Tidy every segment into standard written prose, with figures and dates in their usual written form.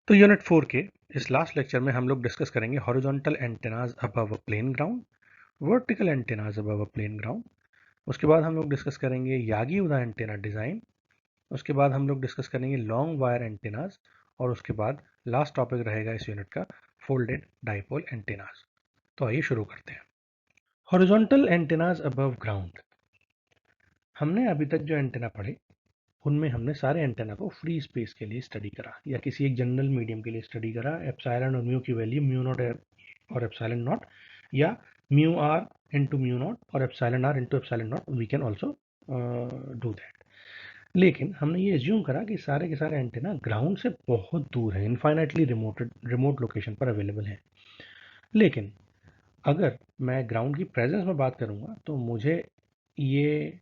तो यूनिट 4 के इस लास्ट लेक्चर में हम लोग डिस्कस करेंगे horizontal antennas above a plane ground, vertical antennas above a plane ground. उसके बाद हम लोग डिस्कस करेंगे यागी उदा एंटेना डिज़ाइन। उसके बाद हम लोग डिस्कस करेंगे लॉन्ग वायर एंटेनाज। और उसके बाद लास्ट टॉपिक रहेगा इस यूनिट का फोल्डेड डाइपोल एंटेनाज। तो आइए शुरू करते हैं। Horizontal antennas above ground. हमने अभी तक जो एंटेना पढ़े उनमें हमने सारे एंटेना को फ्री स्पेस के लिए स्टडी करा या किसी एक जनरल मीडियम के लिए स्टडी करा। एप्सिलॉन और म्यू की वैल्यू म्यू नॉट और एप्सिलॉन नॉट, या mu r into mu naught और epsilon r into epsilon naught, we can also do that. लेकिन हमने ये एज्यूम करा कि सारे के सारे एंटेना ग्राउंड से बहुत दूर है, इनफाइनाइटली रिमोट लोकेशन पर अवेलेबल है। लेकिन अगर मैं ग्राउंड की प्रेजेंस में बात करूंगा तो मुझे ये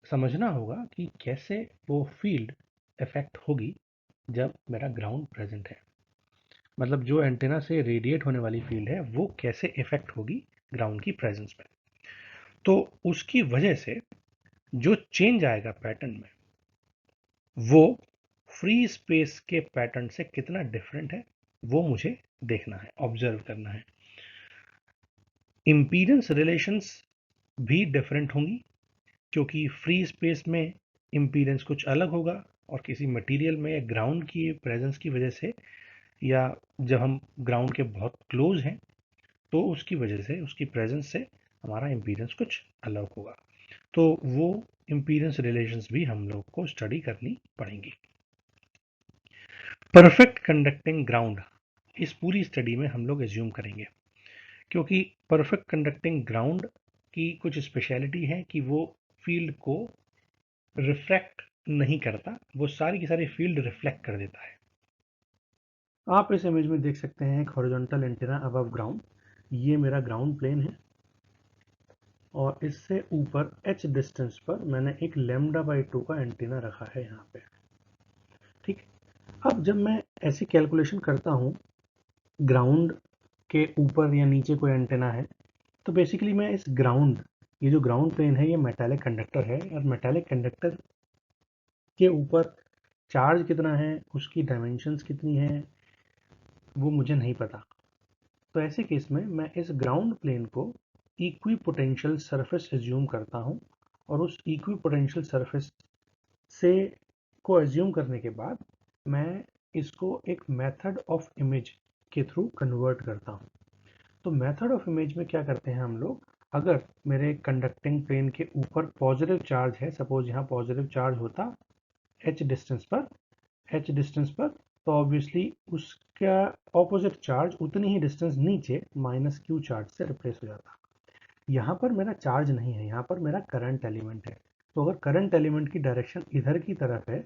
समझना होगा कि कैसे वो फील्ड इफेक्ट होगी जब मेरा ग्राउंड प्रेजेंट है। मतलब जो एंटेना से रेडिएट होने वाली फील्ड है वो कैसे इफेक्ट होगी ग्राउंड की प्रेजेंस में। तो उसकी वजह से जो चेंज आएगा पैटर्न में वो फ्री स्पेस के पैटर्न से कितना डिफरेंट है वो मुझे देखना है, ऑब्जर्व करना है। इम्पीडेंस रिलेशंस भी डिफरेंट होंगी क्योंकि फ्री स्पेस में इम्पीडेंस कुछ अलग होगा और किसी मटेरियल में या ग्राउंड की प्रेजेंस की वजह से, या जब हम ग्राउंड के बहुत क्लोज हैं तो उसकी वजह से, उसकी प्रेजेंस से हमारा इम्पीडेंस कुछ अलग होगा। तो वो इम्पीडेंस रिलेशंस भी हम लोग को स्टडी करनी पड़ेंगी। परफेक्ट कंडक्टिंग ग्राउंड इस पूरी स्टडी में हम लोग एज्यूम करेंगे, क्योंकि परफेक्ट कंडक्टिंग ग्राउंड की कुछ स्पेशलिटी है कि वो फील्ड को रिफ्लेक्ट नहीं करता, वो सारी की सारी फील्ड रिफ्लेक्ट कर देता है। आप इस इमेज में देख सकते हैं एक हॉरिजॉन्टल एंटीना अबव ग्राउंड। ये मेरा ग्राउंड प्लेन है और इससे ऊपर h डिस्टेंस पर मैंने एक λ/2 का एंटीना रखा है यहाँ पे। ठीक। अब जब मैं ऐसी कैलकुलेशन करता हूँ, ग्राउंड के ऊपर या नीचे कोई एंटीना है, तो बेसिकली मैं इस ग्राउंड, ये जो ग्राउंड प्लेन है ये मेटालिक कंडक्टर है और मेटालिक कंडक्टर के ऊपर चार्ज कितना है, उसकी डायमेंशंस कितनी है, वो मुझे नहीं पता। तो ऐसे केस में मैं इस ग्राउंड प्लेन को इक्विपोटेंशियल सरफेस एज्यूम करता हूँ और उस इक्विपोटेंशियल सरफेस से को एज्यूम करने के बाद मैं इसको एक मेथड ऑफ इमेज के थ्रू कन्वर्ट करता हूँ। तो मेथड ऑफ इमेज में क्या करते हैं हम लोग, अगर मेरे कंडक्टिंग प्लेन के ऊपर पॉजिटिव चार्ज है, सपोज यहाँ पॉजिटिव चार्ज होता h डिस्टेंस पर, तो ऑब्वियसली उसका ऑपोजिट चार्ज उतनी ही डिस्टेंस नीचे -q चार्ज से रिप्लेस हो जाता। यहाँ पर मेरा चार्ज नहीं है, यहाँ पर मेरा करंट एलिमेंट है। तो अगर करंट एलिमेंट की डायरेक्शन इधर की तरफ है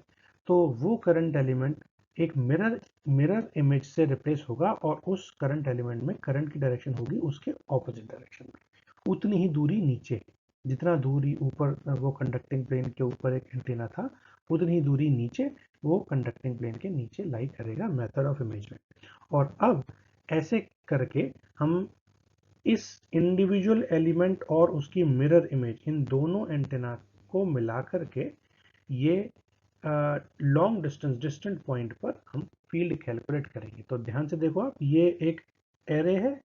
तो वो करंट एलिमेंट एक मिरर इमेज से रिप्लेस होगा और उस करंट एलिमेंट में करंट की डायरेक्शन होगी उसके ऑपोजिट डायरेक्शन में, उतनी ही दूरी नीचे। जितना दूरी ऊपर वो कंडक्टिंग प्लेन के ऊपर एक एंटीना था, उतनी ही दूरी नीचे वो कंडक्टिंग प्लेन के नीचे लाई करेगा मेथड ऑफ इमेज में। और अब ऐसे करके हम इस इंडिविजुअल एलिमेंट और उसकी मिरर इमेज, इन दोनों एंटेना को मिलाकर के ये लॉन्ग डिस्टेंट पॉइंट पर हम फील्ड कैलकुलेट करेंगे। तो ध्यान से देखो आप, ये एक एरे है,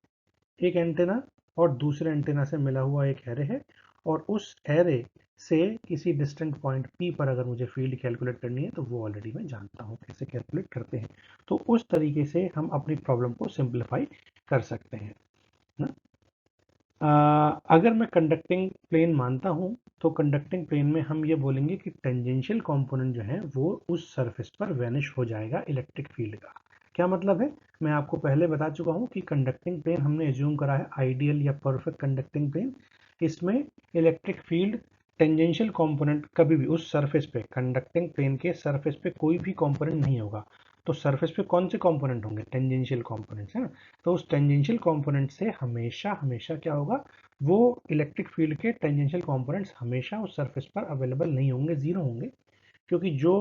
एक एंटेना और दूसरे एंटेना से मिला हुआ एक एरे है, और उस एरे से किसी डिस्टेंट पॉइंट P पर अगर मुझे फील्ड कैलकुलेट करनी है तो वो ऑलरेडी मैं जानता हूँ कैसे कैलकुलेट करते हैं। तो उस तरीके से हम अपनी प्रॉब्लम को सिंप्लीफाई कर सकते हैं ना। अगर मैं कंडक्टिंग प्लेन मानता हूं तो कंडक्टिंग प्लेन में हम ये बोलेंगे कि टेंजेंशियल कंपोनेंट जो है वो उस सरफेस पर वैनिश हो जाएगा इलेक्ट्रिक फील्ड का। क्या मतलब है, मैं आपको पहले बता चुका हूं कि कंडक्टिंग प्लेन हमने एज्यूम करा है आइडियल या परफेक्ट कंडक्टिंग प्लेन। इसमें इलेक्ट्रिक फील्ड टेंजेंशियल कंपोनेंट कभी भी उस सरफेस पे, कंडक्टिंग प्लेन के सरफेस पे कोई भी कंपोनेंट नहीं होगा। तो सरफेस पे कौन से कंपोनेंट होंगे, टेंजेंशियल कंपोनेंट्स है। तो उस टेंजेंशियल कंपोनेंट से हमेशा हमेशा क्या होगा, वो इलेक्ट्रिक फील्ड के टेंजेंशियल कंपोनेंट्स हमेशा उस सरफेस पर अवेलेबल नहीं होंगे, जीरो होंगे। क्योंकि जो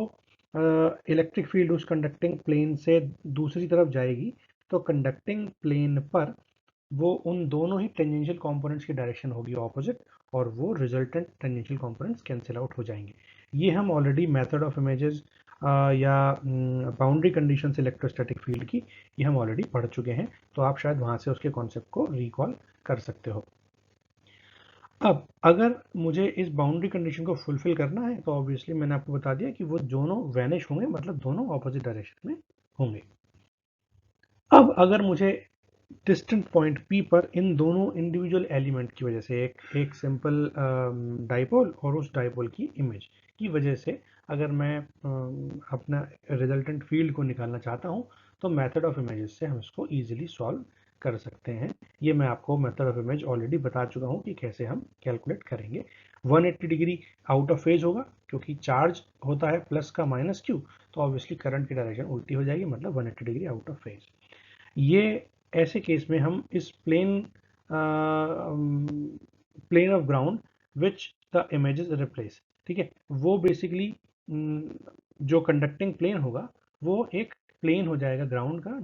इलेक्ट्रिक फील्ड उस कंडक्टिंग प्लेन से दूसरी तरफ जाएगी तो कंडक्टिंग प्लेन पर वो उन दोनों ही टेंजेंशियल कंपोनेंट्स की डायरेक्शन होगी ऑपोजिट, और वो resultant tangential components cancel out हो जाएंगे। ये हम ऑलरेडी मेथड ऑफ इमेजेस या बाउंड्री कंडीशंस इलेक्ट्रोस्टैटिक फील्ड की, ये हम ऑलरेडी पढ़ चुके हैं, तो आप शायद वहाँ से उसके कॉन्सेप्ट को रिकॉल कर सकते हो। अब अगर मुझे इस बाउंड्री कंडीशन को फुलफिल करना है तो ऑब्वियसली मैंने आपको बता दिया कि वो दोनों वैनिश होंगे, मतलब दोनों ऑपोजिट डायरेक्शन में होंगे। अब अगर मुझे डिस्टेंट पॉइंट P पर इन दोनों इंडिविजुअल एलिमेंट की वजह से एक सिंपल डाइपोल और उस डाइपोल की इमेज की वजह से अगर मैं अपना रिजल्टेंट फील्ड को निकालना चाहता हूँ तो मेथड ऑफ इमेजेस से हम इसको इजीली सॉल्व कर सकते हैं। ये मैं आपको मेथड ऑफ इमेज ऑलरेडी बता चुका हूँ कि कैसे हम कैलकुलेट करेंगे। 180 डिग्री आउट ऑफ फेज होगा क्योंकि चार्ज होता है प्लस का माइनस क्यू, तो ऑब्वियसली करंट की डायरेक्शन उल्टी हो जाएगी, मतलब 180 डिग्री आउट ऑफ फेज। ये ऐसे केस में हम इस plane of ground which the images replace, ठीक है, वो बेसिकली जो कंडक्टिंग प्लेन होगा वो एक प्लेन हो जाएगा ग्राउंड का,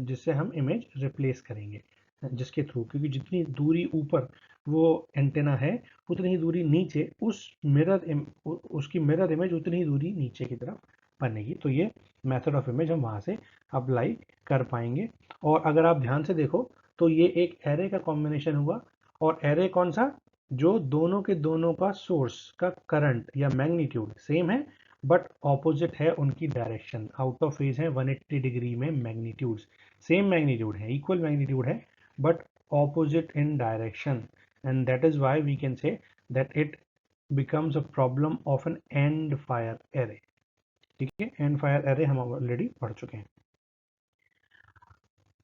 जिससे हम इमेज रिप्लेस करेंगे जिसके थ्रू, क्योंकि जितनी दूरी ऊपर वो एंटेना है उतनी ही दूरी नीचे उसकी मिरर इमेज उतनी ही दूरी नीचे की तरफ बनेगी। तो ये मेथड ऑफ इमेज हम वहाँ से अप्लाई कर पाएंगे। और अगर आप ध्यान से देखो तो ये एक एरे का कॉम्बिनेशन हुआ, और एरे कौन सा, जो दोनों के दोनों का सोर्स का करंट या मैग्नीट्यूड सेम है बट ऑपोजिट है उनकी डायरेक्शन, आउट ऑफ फेज है 180 डिग्री में, मैग्नीट्यूड्स सेम मैग्नीट्यूड है, इक्वल मैग्नीट्यूड है but opposite in direction, and that is why we can say that it becomes a problem of an end fire array। ठीक है, and fire array हम already पढ़ चुके हैं।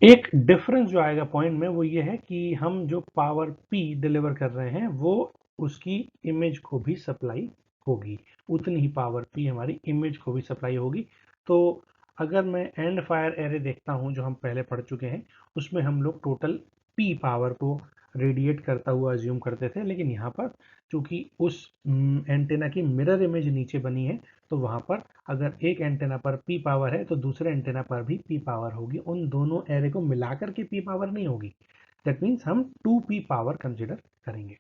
एक डिफरेंस जो आएगा पॉइंट में वो ये है कि हम जो पावर P डिलीवर कर रहे हैं वो उसकी इमेज को भी सप्लाई होगी, उतनी ही पावर P हमारी इमेज को भी सप्लाई होगी। तो अगर मैं एंड फायर एरे देखता हूं जो हम पहले पढ़ चुके हैं, उसमें हम लोग टोटल P पावर को रेडिएट करता हुआ अज्यूम करते थे, लेकिन यहाँ पर चूंकि उस एंटेना की मिरर इमेज नीचे बनी है तो वहां पर अगर एक एंटेना पर P पावर है तो दूसरे एंटेना पर भी P पावर होगी, उन दोनों एरे को मिलाकर के P पावर नहीं होगी। दैट मीन्स हम 2P पावर कंसिडर करेंगे।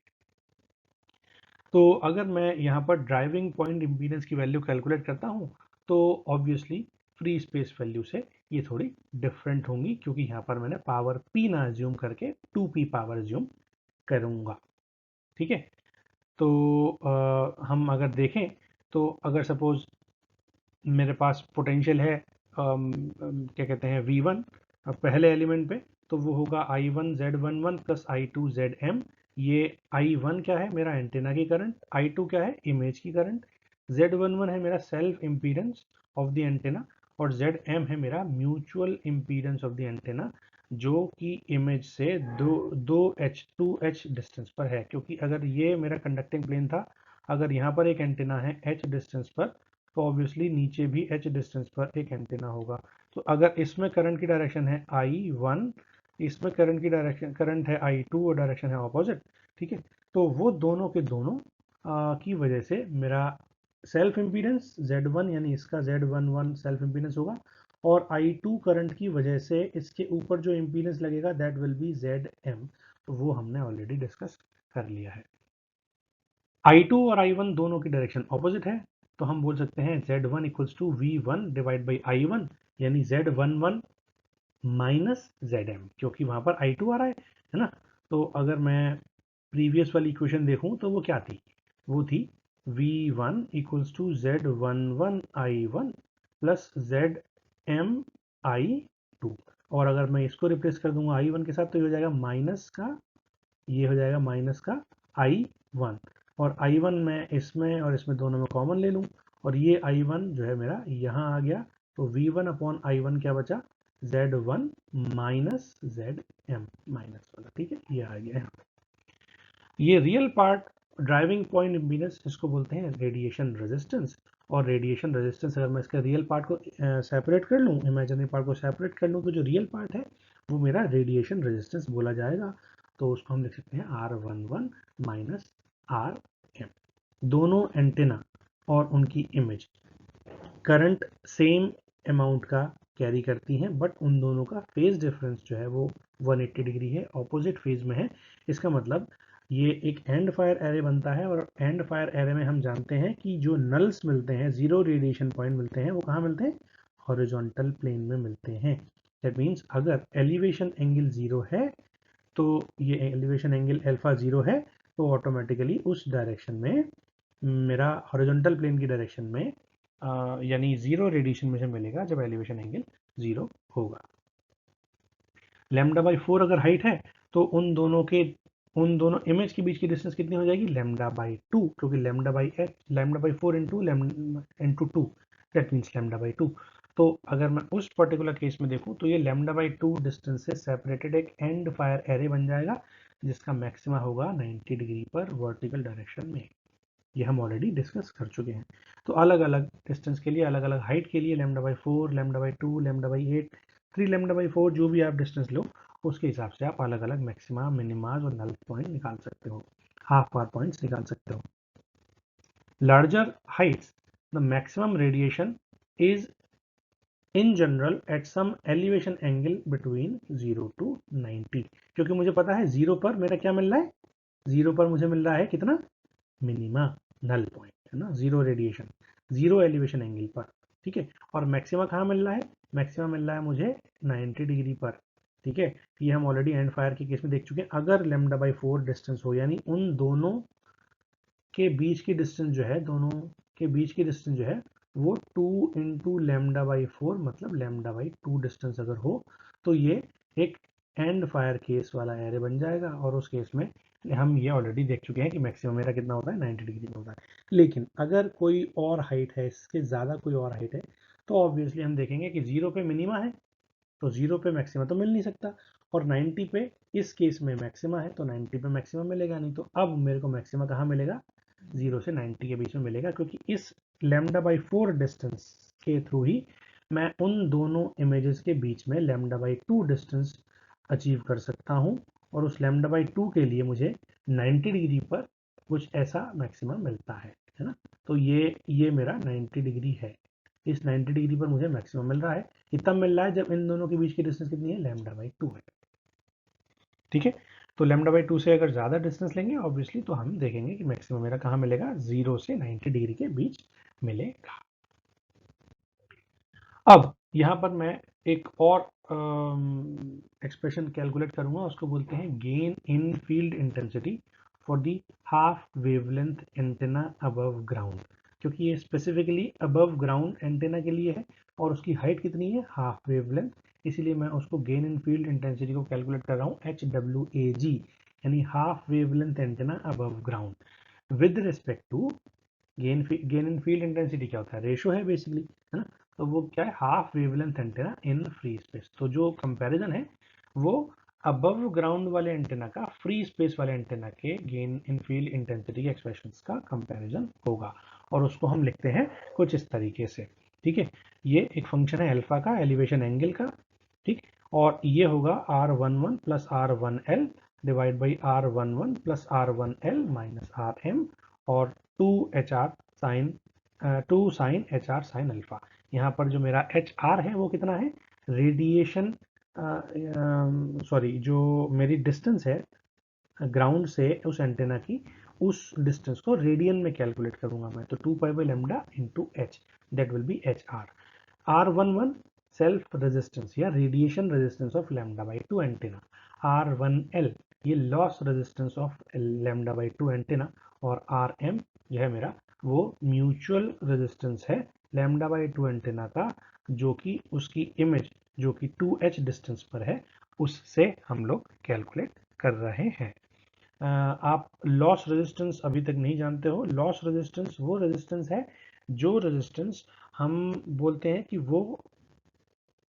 तो अगर मैं यहाँ पर ड्राइविंग पॉइंट इम्पीडेंस की वैल्यू कैलकुलेट करता हूँ तो ऑब्वियसली फ्री स्पेस वैल्यू से ये थोड़ी डिफरेंट होंगी, क्योंकि यहाँ पर मैंने पावर P ना अज्यूम करके 2P पावर अज्यूम करूँगा। ठीक है, तो हम अगर देखें तो अगर सपोज मेरे पास पोटेंशियल है क्या कहते हैं V1 पहले एलिमेंट पे, तो वो होगा I1Z11 प्लस I2ZM। ये I1 क्या है, मेरा एंटेना की करंट, I2 क्या है, इमेज की करंट, Z11 है मेरा self impedance of the antenna, और ZM है मेरा mutual impedance of the antenna, जो कि इमेज से 2H डिस्टेंस पर है। क्योंकि अगर ये मेरा कंडक्टिंग प्लेन था, अगर यहाँ पर एक एंटेना है H डिस्टेंस पर, तो ऑब्वियसली नीचे भी H डिस्टेंस पर एक एंटेना होगा। तो अगर इसमें करंट की डायरेक्शन है I1, इसमें करंट है I2 और डायरेक्शन है ऑपोजिट, ठीक है, तो वो दोनों के दोनों की वजह से मेरा सेल्फ इम्पीडेंस Z1 यानी इसका Z11 सेल्फ इम्पीडेंस होगा, और I2 करंट की वजह से इसके ऊपर जो इम्पीडेंस लगेगा दैट विल बी ZM। तो वो हमने ऑलरेडी डिस्कस कर लिया है। I2 और I1 दोनों की डायरेक्शन ऑपोजिट है, तो हम बोल सकते हैं Z1 equals to V1 divide by I1, यानी Z11 माइनस ZM, क्योंकि वहां पर I2 आ रहा है ना। तो अगर मैं प्रीवियस वाली इक्वेशन देखूं तो वो क्या थी, वो थी V1 equals to Z11 I1 plus ZM I2, और अगर मैं इसको रिप्लेस कर दूंगा I1 के साथ तो ये हो जाएगा माइनस का, ये हो जाएगा माइनस का I1, और I1 मैं इसमें और इसमें दोनों में कॉमन ले लूँ, और ये I1 जो है मेरा यहाँ आ गया, तो V1 अपॉन I1 क्या बचा, Z1 माइनस ZM माइनस वाला, ठीक है, ये आ गया यहाँ पे। ये real part driving point impedance, इसको बोलते हैं रेडिएशन रेजिस्टेंस, और रेडिएशन रेजिस्टेंस अगर मैं इसका रियल पार्ट को सेपरेट कर लूँ, इमेजिनरी पार्ट को सेपरेट कर लूँ, तो जो रियल पार्ट है वो मेरा रेडिएशन रेजिस्टेंस बोला जाएगा। तो उसको हम लिख सकते हैं R11 माइनस RM। दोनों एंटेना और उनकी इमेज करंट सेम अमाउंट का कैरी करती हैं, बट उन दोनों का फेज डिफरेंस जो है वो 180 डिग्री है, ऑपोजिट फेज में है। इसका मतलब ये एक एंड फायर एरे बनता है, और एंड फायर एरे में हम जानते हैं कि जो नल्स मिलते हैं, जीरो रेडिएशन पॉइंट मिलते हैं, वो कहाँ मिलते हैं? हॉरिजॉन्टल प्लेन में मिलते हैं। दैट मीन्स अगर एलिवेशन एंगल जीरो है, तो ये एलिवेशन एंगल अल्फा जीरो है, तो ऑटोमेटिकली उस डायरेक्शन में मेरा हॉरिजॉन्टल प्लेन की डायरेक्शन में यानी जीरो रेडिएशन में से मिलेगा जब एलिवेशन एंगल जीरो होगा। लैम्डा बाई 4 अगर हाइट है, तो उन दोनों इमेज के बीच की डिस्टेंस कितनी हो जाएगी? लैम्डा बाई 2, क्योंकि lambda by 4 into 2, that means lambda by 2। तो अगर मैं उस पर्टिकुलर केस में देखूं, तो ये लैम्डा बाई 2 डिस्टेंस से सेपरेटेड एक एंड फायर एरे बन जाएगा, जिसका मैक्सिमा होगा 90 डिग्री पर वर्टिकल डायरेक्शन में। ये हम ऑलरेडी डिस्कस कर चुके हैं। तो अलग अलग डिस्टेंस के लिए, अलग अलग हाइट के लिए, lambda by 4, lambda by 2, lambda by 8, 3 lambda by 4, जो भी आप डिस्टेंस लो, उसके हिसाब से आप अलग अलग मैक्सिमा, मिनिमाज और नल पॉइंट निकाल सकते हो, हाफ पावर पॉइंट्स निकाल सकते हो। Larger heights, the maximum radiation is in general at some elevation angle between 0 to 90, क्योंकि मुझे पता है जीरो पर मेरा क्या मिल रहा है? जीरो पर मुझे मिल रहा है कितना? मिनिमा, नल पॉइंट, है ना, zero radiation, zero elevation angle पर, ठीक है। और मैक्सिमा कहाँ मिल रहा है? मैक्सिमा मिल रहा है मुझे 90 डिग्री पर, ठीक है। ये हम ऑलरेडी एंड फायर के केस में देख चुके हैं। अगर लैम्डा बाई 4 डिस्टेंस हो, यानी उन दोनों के बीच की डिस्टेंस जो है, दोनों के बीच की डिस्टेंस जो है वो 2 इंटू लैम्डा बाई 4, मतलब लैम्डा बाई 2 डिस्टेंस अगर हो, तो ये एक एंड फायर केस वाला एरे बन जाएगा। और उस केस में हम ये ऑलरेडी देख चुके हैं कि मैक्सिमम मेरा कितना होता है? 90 डिग्री में होता है। लेकिन अगर कोई और हाइट है, इसके ज़्यादा कोई और हाइट है, तो ऑब्वियसली हम देखेंगे कि जीरो पे मिनिमा है, तो जीरो पे मैक्सिमा तो मिल नहीं सकता, और 90 पे इस केस में मैक्सिमा है, तो 90 पे मैक्सिमा मिलेगा नहीं। तो अब मेरे को मैक्सिमा कहाँ मिलेगा? 0 से 90 के बीच में मिलेगा, क्योंकि इस लैम्डा बाई 4 डिस्टेंस के थ्रू ही मैं उन दोनों इमेजेस के बीच में लैम्डा बाई 2 डिस्टेंस अचीव कर सकता हूँ। और उस लैम्डा बाई 2 के लिए मुझे 90 डिग्री पर कुछ ऐसा मैक्सिमम मिलता है ना। तो ये मेरा 90 डिग्री है। इस 90 डिग्री पर मुझे मैक्सिमम मिल रहा है। ये तब मिल रहा है जब इन दोनों के बीच की डिस्टेंस कितनी है? लैम्डा बाई 2 है, ठीक है। तो लैम्डा बाई 2 से अगर ज़्यादा डिस्टेंस लेंगे ऑब्वियसली, तो हम देखेंगे कि मैक्सिमम मेरा कहाँ मिलेगा? 0 से 90 डिग्री के बीच मिलेगा। अब यहाँ पर मैं एक और एक्सप्रेशन कैलकुलेट करूंगा, उसको बोलते हैं gain in field intensity for the half wavelength antenna above ground, क्योंकि ये स्पेसिफिकली अबव ग्राउंड एंटेना के लिए है, और उसकी हाइट कितनी है? Half wavelength. इसीलिए मैं उसको गेन इन फील्ड इंटेंसिटी को कैलकुलेट कर रहा हूँ, HWAG, यानी half wavelength antenna above ground with respect to gain in field intensity. क्या होता है? रेशो है बेसिकली, है ना। तो वो क्या है? Half wavelength antenna in free space. तो जो कंपैरिजन है वो अबव ग्राउंड वाले एंटेना का फ्री स्पेस वाले एंटेना के गेन इन फील्ड इंटेंसिटी के एक्सप्रेशंस का कंपैरिजन होगा, और उसको हम लिखते हैं कुछ इस तरीके से, ठीक है। ये एक फंक्शन है अल्फा का, एलिवेशन एंगल का, ठीक। और ये होगा R11 plus R1L divide by R11 plus R1L minus RM, और 2HR sine 2 sine HR sine alpha. यहाँ पर जो मेरा HR है वो कितना है? रेडिएशन, सॉरी, जो मेरी डिस्टेंस है ग्राउंड से उस एंटेना की, उस डिस्टेंस को रेडियन में कैलकुलेट करूंगा मैं, तो 2 pi by lambda into h, that will be HR। R11 self resistance या radiation resistance of lambda by 2 antenna, R1L ये loss resistance of lambda by 2 antenna, और RM जो है मेरा वो म्यूचुअल रेजिस्टेंस है लैम्डा बाई 2 एंटेना का, जो कि उसकी इमेज जो कि 2H डिस्टेंस पर है, उससे हम लोग कैलकुलेट कर रहे हैं। आप लॉस रेजिस्टेंस अभी तक नहीं जानते हो। लॉस रेजिस्टेंस वो रेजिस्टेंस है जो रेजिस्टेंस हम बोलते हैं कि वो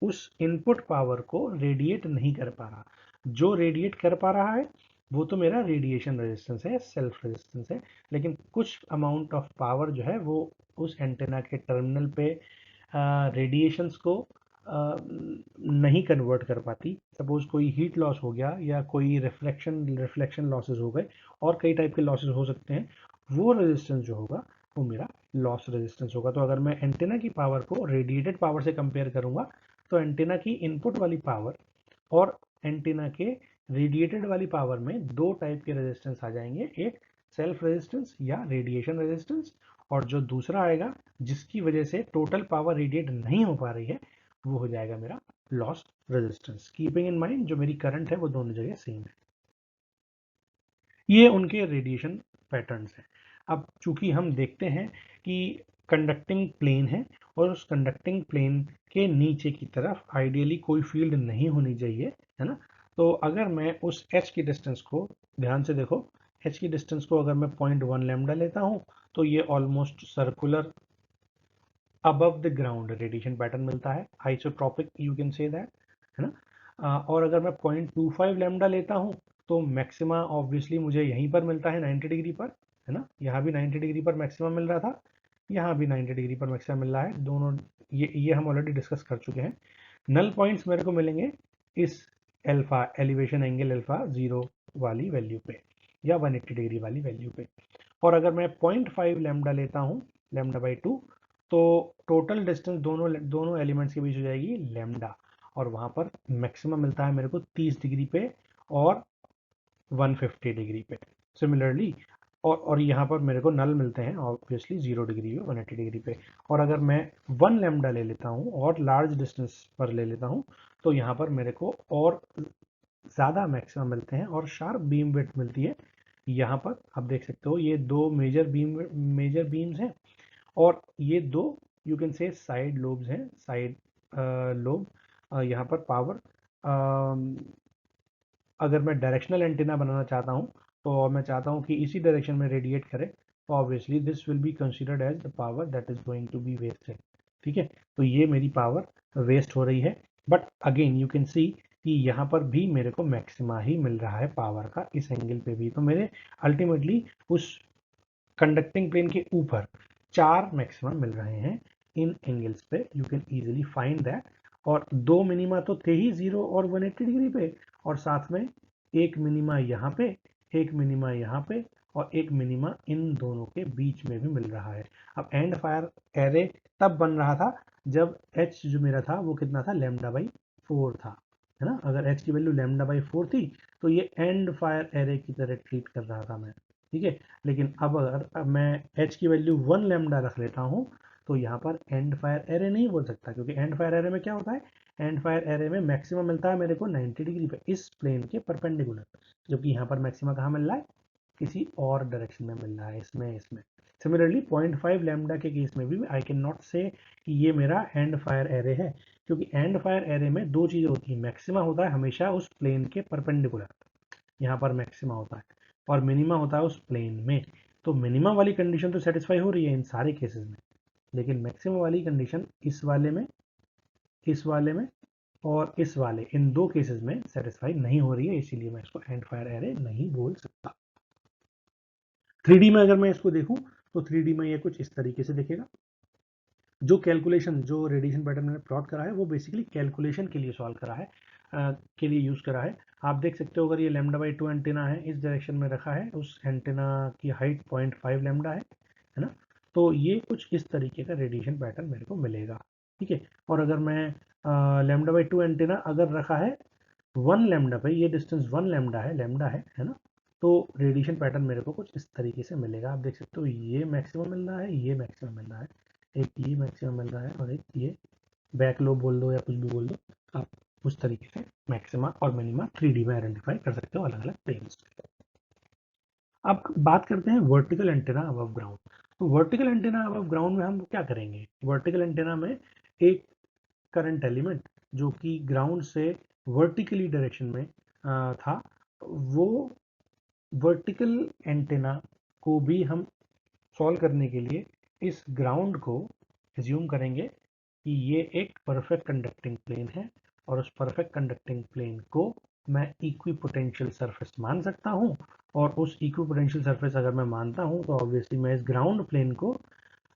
उस इनपुट पावर को रेडिएट नहीं कर पा रहा। जो रेडिएट कर पा रहा है वो तो मेरा रेडिएशन रेजिस्टेंस है, सेल्फ रेजिस्टेंस है। लेकिन कुछ अमाउंट ऑफ पावर जो है वो उस एंटेना के टर्मिनल पे रेडिएशंस को नहीं कन्वर्ट कर पाती। सपोज कोई हीट लॉस हो गया, या कोई रिफ्लेक्शन लॉसेस हो गए, और कई टाइप के लॉसेस हो सकते हैं, वो रेजिस्टेंस जो होगा वो मेरा लॉस रेजिस्टेंस होगा। तो अगर मैं एंटेना की पावर को रेडिएटेड पावर से कंपेयर करूंगा, तो एंटेना की इनपुट वाली पावर और एंटेना के रेडिएटेड वाली पावर में दो टाइप के रेजिस्टेंस आ जाएंगे, एक सेल्फ रेजिस्टेंस या रेडिएशन रेजिस्टेंस, और जो दूसरा आएगा जिसकी वजह से टोटल पावर रेडिएट नहीं हो पा रही है वो हो जाएगा मेरा loss resistance. Keeping in mind जो मेरी करंट है वो दोनों जगह सेम है। ये उनके रेडिएशन पैटर्न्स हैं। अब चूंकि हम देखते हैं कि कंडक्टिंग प्लेन है और उस कंडक्टिंग प्लेन के नीचे की तरफ आइडियली कोई फील्ड नहीं होनी चाहिए, है ना। तो अगर मैं उस h की डिस्टेंस को ध्यान से देखो, h की डिस्टेंस को अगर मैं 0.1 लैम्डा लेता हूं तो ये almost circular above the ground radiation pattern मिलता है, isotropic you can say that, है ना। और अगर मैं 0.25 लैम्डा लेता हूं तो मैक्सिमा ऑब्वियसली मुझे यहीं पर मिलता है 90 डिग्री पर, है ना। यहाँ भी 90 डिग्री पर मैक्सिमम मिल रहा था, यहाँ भी 90 डिग्री पर मैक्सिमम मिल रहा है, दोनों ये हम ऑलरेडी डिस्कस कर चुके हैं। नल पॉइंट्स मेरे को मिलेंगे इस अल्फा एलिवेशन एंगल अल्फा 0 वाली वैल्यू पे या 180 डिग्री वाली वैल्यू पे। और अगर मैं 0.5 लैम्डा लेता हूँ, लैम्डा बाई 2, तो टोटल डिस्टेंस दोनों दोनों एलिमेंट्स के बीच हो जाएगी लैम्डा, और वहां पर मैक्सिमम मिलता है मेरे को 30 डिग्री पे और 150 डिग्री पे सिमिलरली। और यहाँ पर मेरे को नल मिलते हैं ऑब्वियसली 0 डिग्री पे, 180 डिग्री पे। और अगर मैं 1 लैम्डा ले लेता हूँ और लार्ज डिस्टेंस पर ले लेता हूँ तो यहाँ पर मेरे को और ज़्यादा मैक्सिमम मिलते हैं और शार्प बीम विड्थ मिलती है। यहाँ पर आप देख सकते हो ये दो मेजर बीम्स हैं और ये दो you can say side lobes हैं, साइड लोब। यहाँ पर पावर अगर मैं डायरेक्शनल एंटीना बनाना चाहता हूँ तो मैं चाहता हूँ कि इसी डायरेक्शन में रेडिएट करे, तो obviously this will be considered as the power that is going to be wasted. ठीक है, तो ये मेरी पावर वेस्ट हो रही है, but again you can see कि यहाँ पर भी मेरे को मैक्सिमा ही मिल रहा है पावर का, इस एंगल पे भी। तो मेरे अल्टीमेटली उस कंडक्टिंग प्लेन के ऊपर 4 मैक्सिमम मिल रहे हैं इन एंगल्स पे, you can easily find that. और दो मिनिमा तो थे ही 0 और 180 डिग्री पे, और साथ में एक मिनिमा यहाँ पे, एक मिनिमा यहाँ पे, और एक मिनिमा इन दोनों के बीच में भी मिल रहा है। अब एंड फायर एरे तब बन रहा था जब h जो मेरा था वो कितना था, लैम्डा बाई 4 था, है ना। अगर h की वैल्यू लैम्डा बाई 4 थी तो ये एंड फायर एरे की तरह ट्रीट कर रहा था मैं, ठीक है। लेकिन अब मैं h की वैल्यू 1 लैम्डा रख लेता हूँ तो यहाँ पर एंड फायर एरे नहीं बोल सकता, क्योंकि एंड फायर एरे में क्या होता है, एंड फायर एरे में मैक्सिमम मिलता है मेरे को 90 डिग्री पे इस प्लेन के परपेंडिकुलर, जबकि यहाँ पर मैक्सिमम कहाँ मिल रहा है, किसी और डायरेक्शन में मिल रहा है, इसमें। सिमिलरली 0.5 लैम्डा के केस में भी आई कैन नॉट से कि ये मेरा एंड फायर एरे है, क्योंकि एंड फायर एरे में दो चीज़ें होती है, मैक्सिमा होता है हमेशा उस प्लेन के परपेंडिकुलर, यहाँ पर मैक्सिमा होता है, और मिनिमा होता है उस प्लेन में। तो मिनिमा वाली कंडीशन तो सेटिस्फाई हो रही है इन सारे केसेस में, लेकिन मैक्सिमम वाली कंडीशन इस वाले में, इस वाले में और इस वाले, इन दो केसेस में सेटिस्फाई नहीं हो रही है, इसीलिए मैं इसको एंड फायर एरे नहीं बोल सकता। 3D में अगर मैं इसको देखूं तो 3D में ये कुछ इस तरीके से दिखेगा। जो कैलकुलेशन, जो रेडिएशन पैटर्न मैंने प्लॉट करा है वो बेसिकली कैलकुलेशन के लिए सॉल्व करा है, के लिए यूज करा है। आप देख सकते हो अगर ये लैम्डा बाई 2 एंटेना है, इस डायरेक्शन में रखा है, उस एंटेना की हाइट 0.5 लैम्डा है ना। तो ये कुछ इस तरीके का रेडिएशन पैटर्न मेरे को मिलेगा, ठीक है। और अगर मैं लैम्डा बाई 2 एंटेना अगर रखा है 1 लैम्डा पे, ये डिस्टेंस 1 लैम्डा है ना, तो रेडिएशन पैटर्न मेरे को कुछ इस तरीके से मिलेगा। आप देख सकते हो ये मैक्सिमम मिल रहा है, ये मैक्सिमम मिल रहा है, एक ये मैक्सिमम मिल रहा है, और एक ये बैक लो बोल दो या कुछ भी बोल दो, आप उस तरीके से मैक्सिमा और मिनिमा 3D में आइडेंटिफाई कर सकते हो अलग अलग प्लेन्स। अब बात करते हैं वर्टिकल एंटेना अबव ग्राउंड। तो वर्टिकल एंटेना अबव ग्राउंड में हम क्या करेंगे, वर्टिकल एंटेना में एक करंट एलिमेंट जो कि ग्राउंड से वर्टिकली डायरेक्शन में था, वो वर्टिकल एंटेना को भी हम सॉल्व करने के लिए इस ग्राउंड को एज्यूम करेंगे कि ये एक परफेक्ट कंडक्टिंग प्लेन है, और उस परफेक्ट कंडक्टिंग प्लेन को मैं इक्विपोटेंशियल सरफेस मान सकता हूँ। और उस इक्विपोटेंशियल सरफेस अगर मैं मानता हूँ तो ऑब्वियसली मैं इस ग्राउंड प्लेन को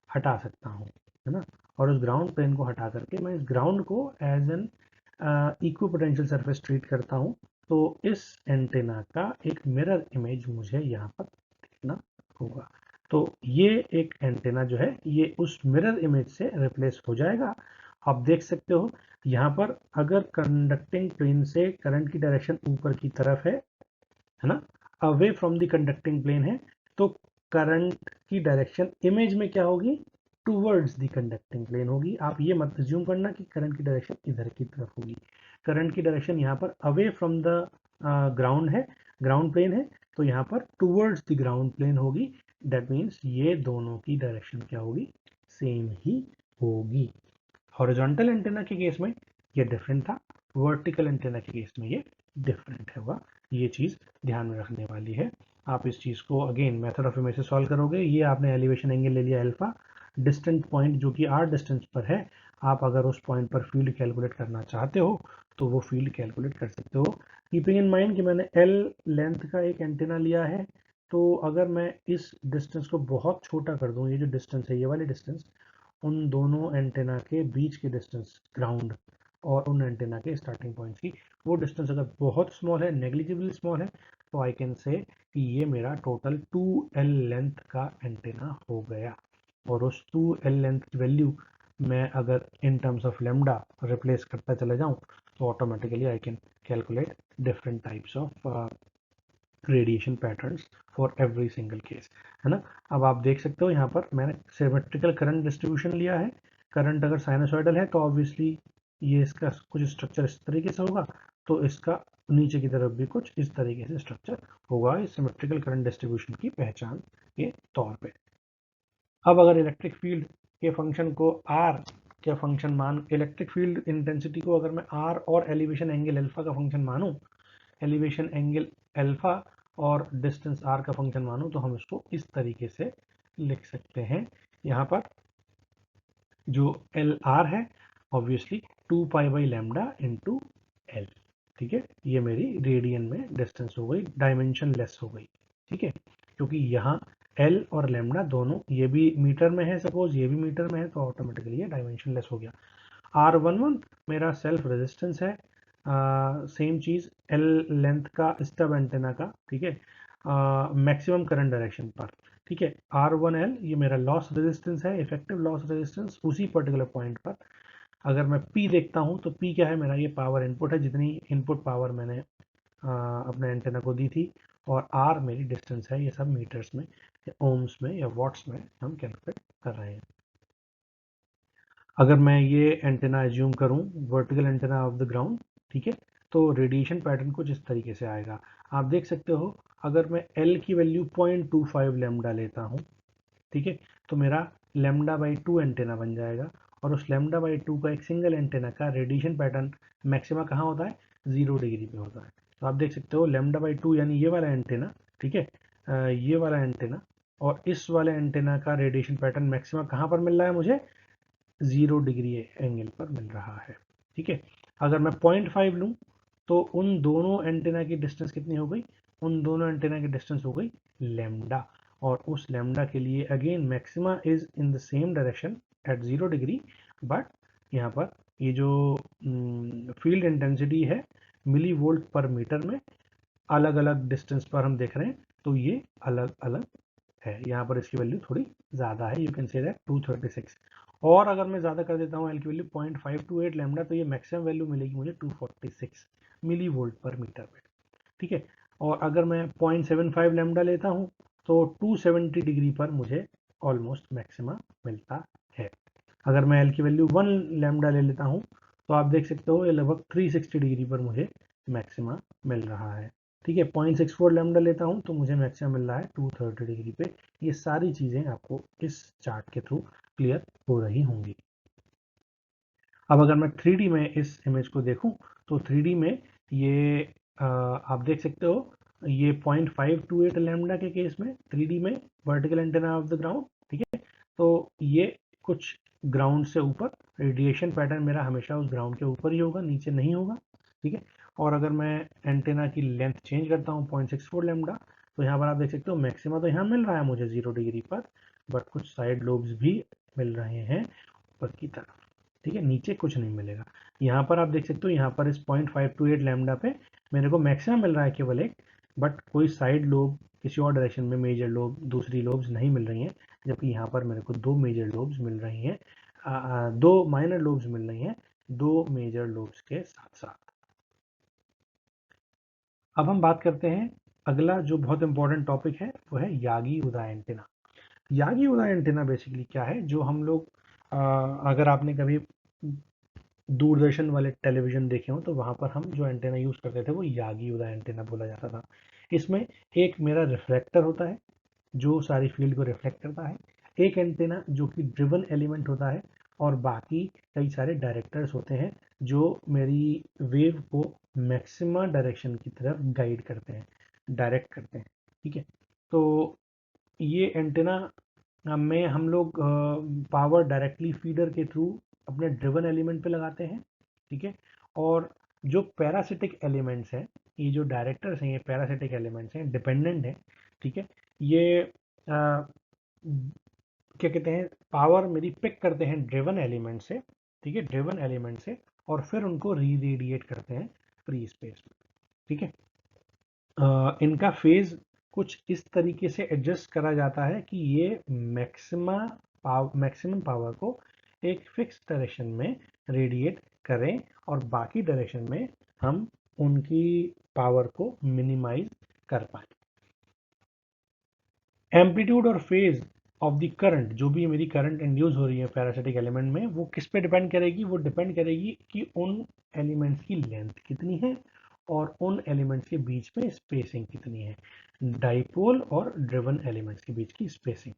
हटा सकता हूँ, है ना। और उस ग्राउंड प्लेन को हटा करके मैं इस ग्राउंड को as an equipotential surface treat करता हूँ। तो इस एंटेना का एक मिरर इमेज मुझे यहाँ पर देखना होगा। तो ये एक एंटेना जो है ये उस मिरर इमेज से रिप्लेस हो जाएगा, आप देख सकते हो यहाँ पर अगर कंडक्टिंग प्लेन से करंट की डायरेक्शन ऊपर की तरफ है ना, away from the conducting plane है, तो करंट की डायरेक्शन इमेज में क्या होगी, टूवर्ड्स द कंडक्टिंग प्लेन होगी। आप ये मत अज्यूम करना कि करंट की डायरेक्शन इधर की तरफ होगी। करंट की डायरेक्शन यहाँ पर अवे फ्रॉम द ग्राउंड है, ग्राउंड प्लेन है, तो यहाँ पर टूवर्ड्स द ग्राउंड प्लेन होगी। दैट मीन्स ये दोनों की डायरेक्शन क्या होगी, सेम ही होगी। हॉरिजॉन्टल एंटेना के केस में ये डिफरेंट था, वर्टिकल एंटेना के केस में ये डिफरेंट होगा। ये चीज़ ध्यान में रखने वाली है। आप इस चीज़ को अगेन मेथड ऑफ इमेज से सॉल्व करोगे। ये आपने एलिवेशन एंगल ले लिया अल्फा, डिस्टेंट पॉइंट जो कि आर डिस्टेंस पर है, आप अगर उस पॉइंट पर फील्ड कैलकुलेट करना चाहते हो तो वो फील्ड कैलकुलेट कर सकते हो। कीपिंग इन माइंड कि मैंने एल लेंथ का एक एंटेना लिया है, तो अगर मैं इस डिस्टेंस को बहुत छोटा कर दूं, ये जो डिस्टेंस है, ये वाली डिस्टेंस, उन दोनों एंटेना के बीच के डिस्टेंस ग्राउंड और उन एंटेना के स्टार्टिंग पॉइंट्स की, वो डिस्टेंस अगर बहुत स्मॉल है, नेग्लिजिबल स्मॉल है, तो आई कैन से कि ये मेरा टोटल 2L लेंथ का एंटेना हो गया। और उस 2L लेंथ की वैल्यू मैं अगर in terms of lambda replace करता चले जाऊं, तो automatically I can calculate different types of radiation patterns for every single case, है ना। अब आप देख सकते हो यहाँ पर मैंने सिमेट्रिकल करंट डिस्ट्रीब्यूशन लिया है। करंट अगर साइनसॉइडल है तो ऑब्वियसली ये इसका कुछ स्ट्रक्चर इस तरीके से होगा, तो इसका नीचे की तरफ भी कुछ इस तरीके से स्ट्रक्चर होगा, इस सिमेट्रिकल करंट डिस्ट्रीब्यूशन की पहचान के तौर पे। अब अगर इलेक्ट्रिक फील्ड के फंक्शन को आर के फंक्शन मान, इलेक्ट्रिक फील्ड इंटेंसिटी को अगर मैं आर और एलिवेशन एंगल अल्फा का फंक्शन मानूं, एलिवेशन एंगल अल्फा और डिस्टेंस आर का फंक्शन मानूं, तो हम इसको इस तरीके से लिख सकते हैं। यहाँ पर जो एल आर है ऑब्वियसली 2π/λ इंटू एल, ठीक है। ये मेरी रेडियन में डिस्टेंस हो गई, डायमेंशन लेस हो गई, ठीक है, क्योंकि यहाँ एल और लेमडा दोनों, ये भी मीटर में है, सपोज ये भी मीटर में है, तो ऑटोमेटिकली ये डायमेंशन लेस हो गया। R11 मेरा सेल्फ रेजिस्टेंस है, सेम चीज एल लेंथ का स्टब एंटेना का, ठीक है, मैक्सिमम करंट डायरेक्शन पर, ठीक है। R1L ये मेरा लॉस रेजिस्टेंस है, इफेक्टिव लॉस रेजिस्टेंस उसी पर्टिकुलर पॉइंट पर। अगर मैं P देखता हूँ तो P क्या है, मेरा ये पावर इनपुट है, जितनी इनपुट पावर मैंने अपने एंटेना को दी थी, और R मेरी डिस्टेंस है। ये सब मीटर्स में या ओम्स में या वॉट्स में हम कैलकुलेट कर रहे हैं। अगर मैं ये एंटेना एज्यूम करूं, vertical antenna of the ground, ठीक है, तो रेडिएशन पैटर्न कुछ इस तरीके से आएगा। आप देख सकते हो अगर मैं L की वैल्यू 0.25 लेमडा लेता हूं, ठीक है, तो मेरा λ/2 एंटेना बन जाएगा। और उस λ/2 का एक सिंगल एंटेना का रेडिएशन पैटर्न मैक्सिमा कहाँ होता है, 0 डिग्री पे होता है। तो आप देख सकते हो λ/2 यानी ये वाला एंटेना, ठीक है, ये वाला एंटेना और इस वाले एंटेना का रेडिएशन पैटर्न मैक्सिमा कहाँ पर मिल रहा है मुझे, 0 डिग्री एंगल पर मिल रहा है, ठीक है। अगर मैं 0.5 लूँ, तो उन दोनों एंटेना की डिस्टेंस कितनी हो गई, उन दोनों एंटेना की डिस्टेंस हो गई लेमडा। और उस लेमडा के लिए again maxima is in the same direction at 0 degree, but यहाँ पर ये जो फील्ड इंटेंसिटी है मिली वोल्ट पर मीटर में, अलग अलग डिस्टेंस पर हम देख रहे हैं, तो ये अलग अलग है। यहाँ पर इसकी वैल्यू थोड़ी ज़्यादा है, यू कैन से दैट 236। और अगर मैं ज़्यादा कर देता हूँ एल की वैल्यू 0.528 लैम्डा, तो ये मैक्सिमम वैल्यू मिलेगी मुझे 246 मिली वोल्ट पर मीटर में, ठीक है। और अगर मैं 0.75 लैम्डा लेता हूँ, तो 270 डिग्री पर मुझे ऑलमोस्ट मैक्सिमा मिलता है। अगर मैं एल की वैल्यू 1 लैम्डा ले लेता हूँ, तो आप देख सकते हो ये लगभग 360 डिग्री पर मुझे मैक्सिमा मिल रहा है, ठीक है। 0.64 लैम्डा लेता हूँ तो मुझे मैक्सिमम मिल रहा है 230 डिग्री पे। ये सारी चीज़ें आपको इस चार्ट के थ्रू क्लियर हो रही होंगी। अब अगर मैं 3D में इस इमेज को देखूं, तो 3D में ये आप देख सकते हो, ये 0.528 लैम्डा के केस में 3D में vertical antenna of the ground, ठीक है, तो ये कुछ ग्राउंड से ऊपर, रेडिएशन पैटर्न मेरा हमेशा उस ग्राउंड के ऊपर ही होगा, नीचे नहीं होगा, ठीक है। और अगर मैं एंटेना की लेंथ चेंज करता हूँ 0.64 लैम्डा, तो यहाँ पर आप देख सकते हो मैक्सिमा तो यहाँ मिल रहा है मुझे 0 डिग्री पर, बट कुछ साइड लोब्स भी मिल रहे हैं ऊपर की तरफ, ठीक है, नीचे कुछ नहीं मिलेगा। यहाँ पर आप देख सकते हो, यहाँ पर इस 0.528 लैम्डा पे मेरे को मैक्सिमम मिल रहा है केवल एक, बट कोई साइड लोब किसी और डायरेक्शन में मेजर लोब, दूसरी लोब्स नहीं मिल रही हैं, जबकि यहाँ पर मेरे को दो मेजर लोब्स मिल रही हैं दो माइनर लोब्स मिल रही हैं दो मेजर लोब्स के साथ साथ। अब हम बात करते हैं, अगला जो बहुत इंपॉर्टेंट टॉपिक है वो है यागी उदा एंटेना। यागी उदा एंटेना बेसिकली क्या है, जो हम लोग अगर आपने कभी दूरदर्शन वाले टेलीविजन देखे हो तो वहां पर हम जो एंटेना यूज करते थे वो यागी उदा एंटेना बोला जाता था। इसमें एक मेरा रिफ्लेक्टर होता है जो सारी फील्ड को रिफ्लेक्ट करता है, एक एंटेना जो कि ड्रिवन एलिमेंट होता है, और बाकी कई सारे डायरेक्टर्स होते हैं जो मेरी वेव को मैक्सिमा डायरेक्शन की तरफ गाइड करते हैं, डायरेक्ट करते हैं। ठीक है, तो ये एंटेना में हम लोग पावर डायरेक्टली फीडर के थ्रू अपने ड्रिवन एलिमेंट पे लगाते हैं। ठीक है, और जो पैरासिटिक एलिमेंट्स हैं, ये जो डायरेक्टर्स हैं ये पैरासिटिक एलिमेंट्स हैं, डिपेंडेंट हैं। ठीक है, ये क्या कहते हैं, पावर मेरी पिक करते हैं ड्रिवन एलिमेंट से। ठीक है, ड्रिवन एलिमेंट से, और फिर उनको री रेडिएट करते हैं फ्री स्पेस में। ठीक है, इनका फेज कुछ इस तरीके से एडजस्ट करा जाता है कि ये मैक्सिमम पावर को एक फिक्स डायरेक्शन में रेडिएट करें और बाकी डायरेक्शन में हम उनकी पावर को मिनिमाइज कर पाए। एम्पलीट्यूड और फेज ऑफ द करंट, जो भी मेरी करंट इंड्यूस हो रही है पैरासिटिक एलिमेंट में, वो किस पे डिपेंड करेगी, वो डिपेंड करेगी कि उन एलिमेंट्स की लेंथ कितनी है और उन एलिमेंट्स के बीच में स्पेसिंग कितनी है, डाइपोल और ड्रिवन एलिमेंट्स के बीच की स्पेसिंग।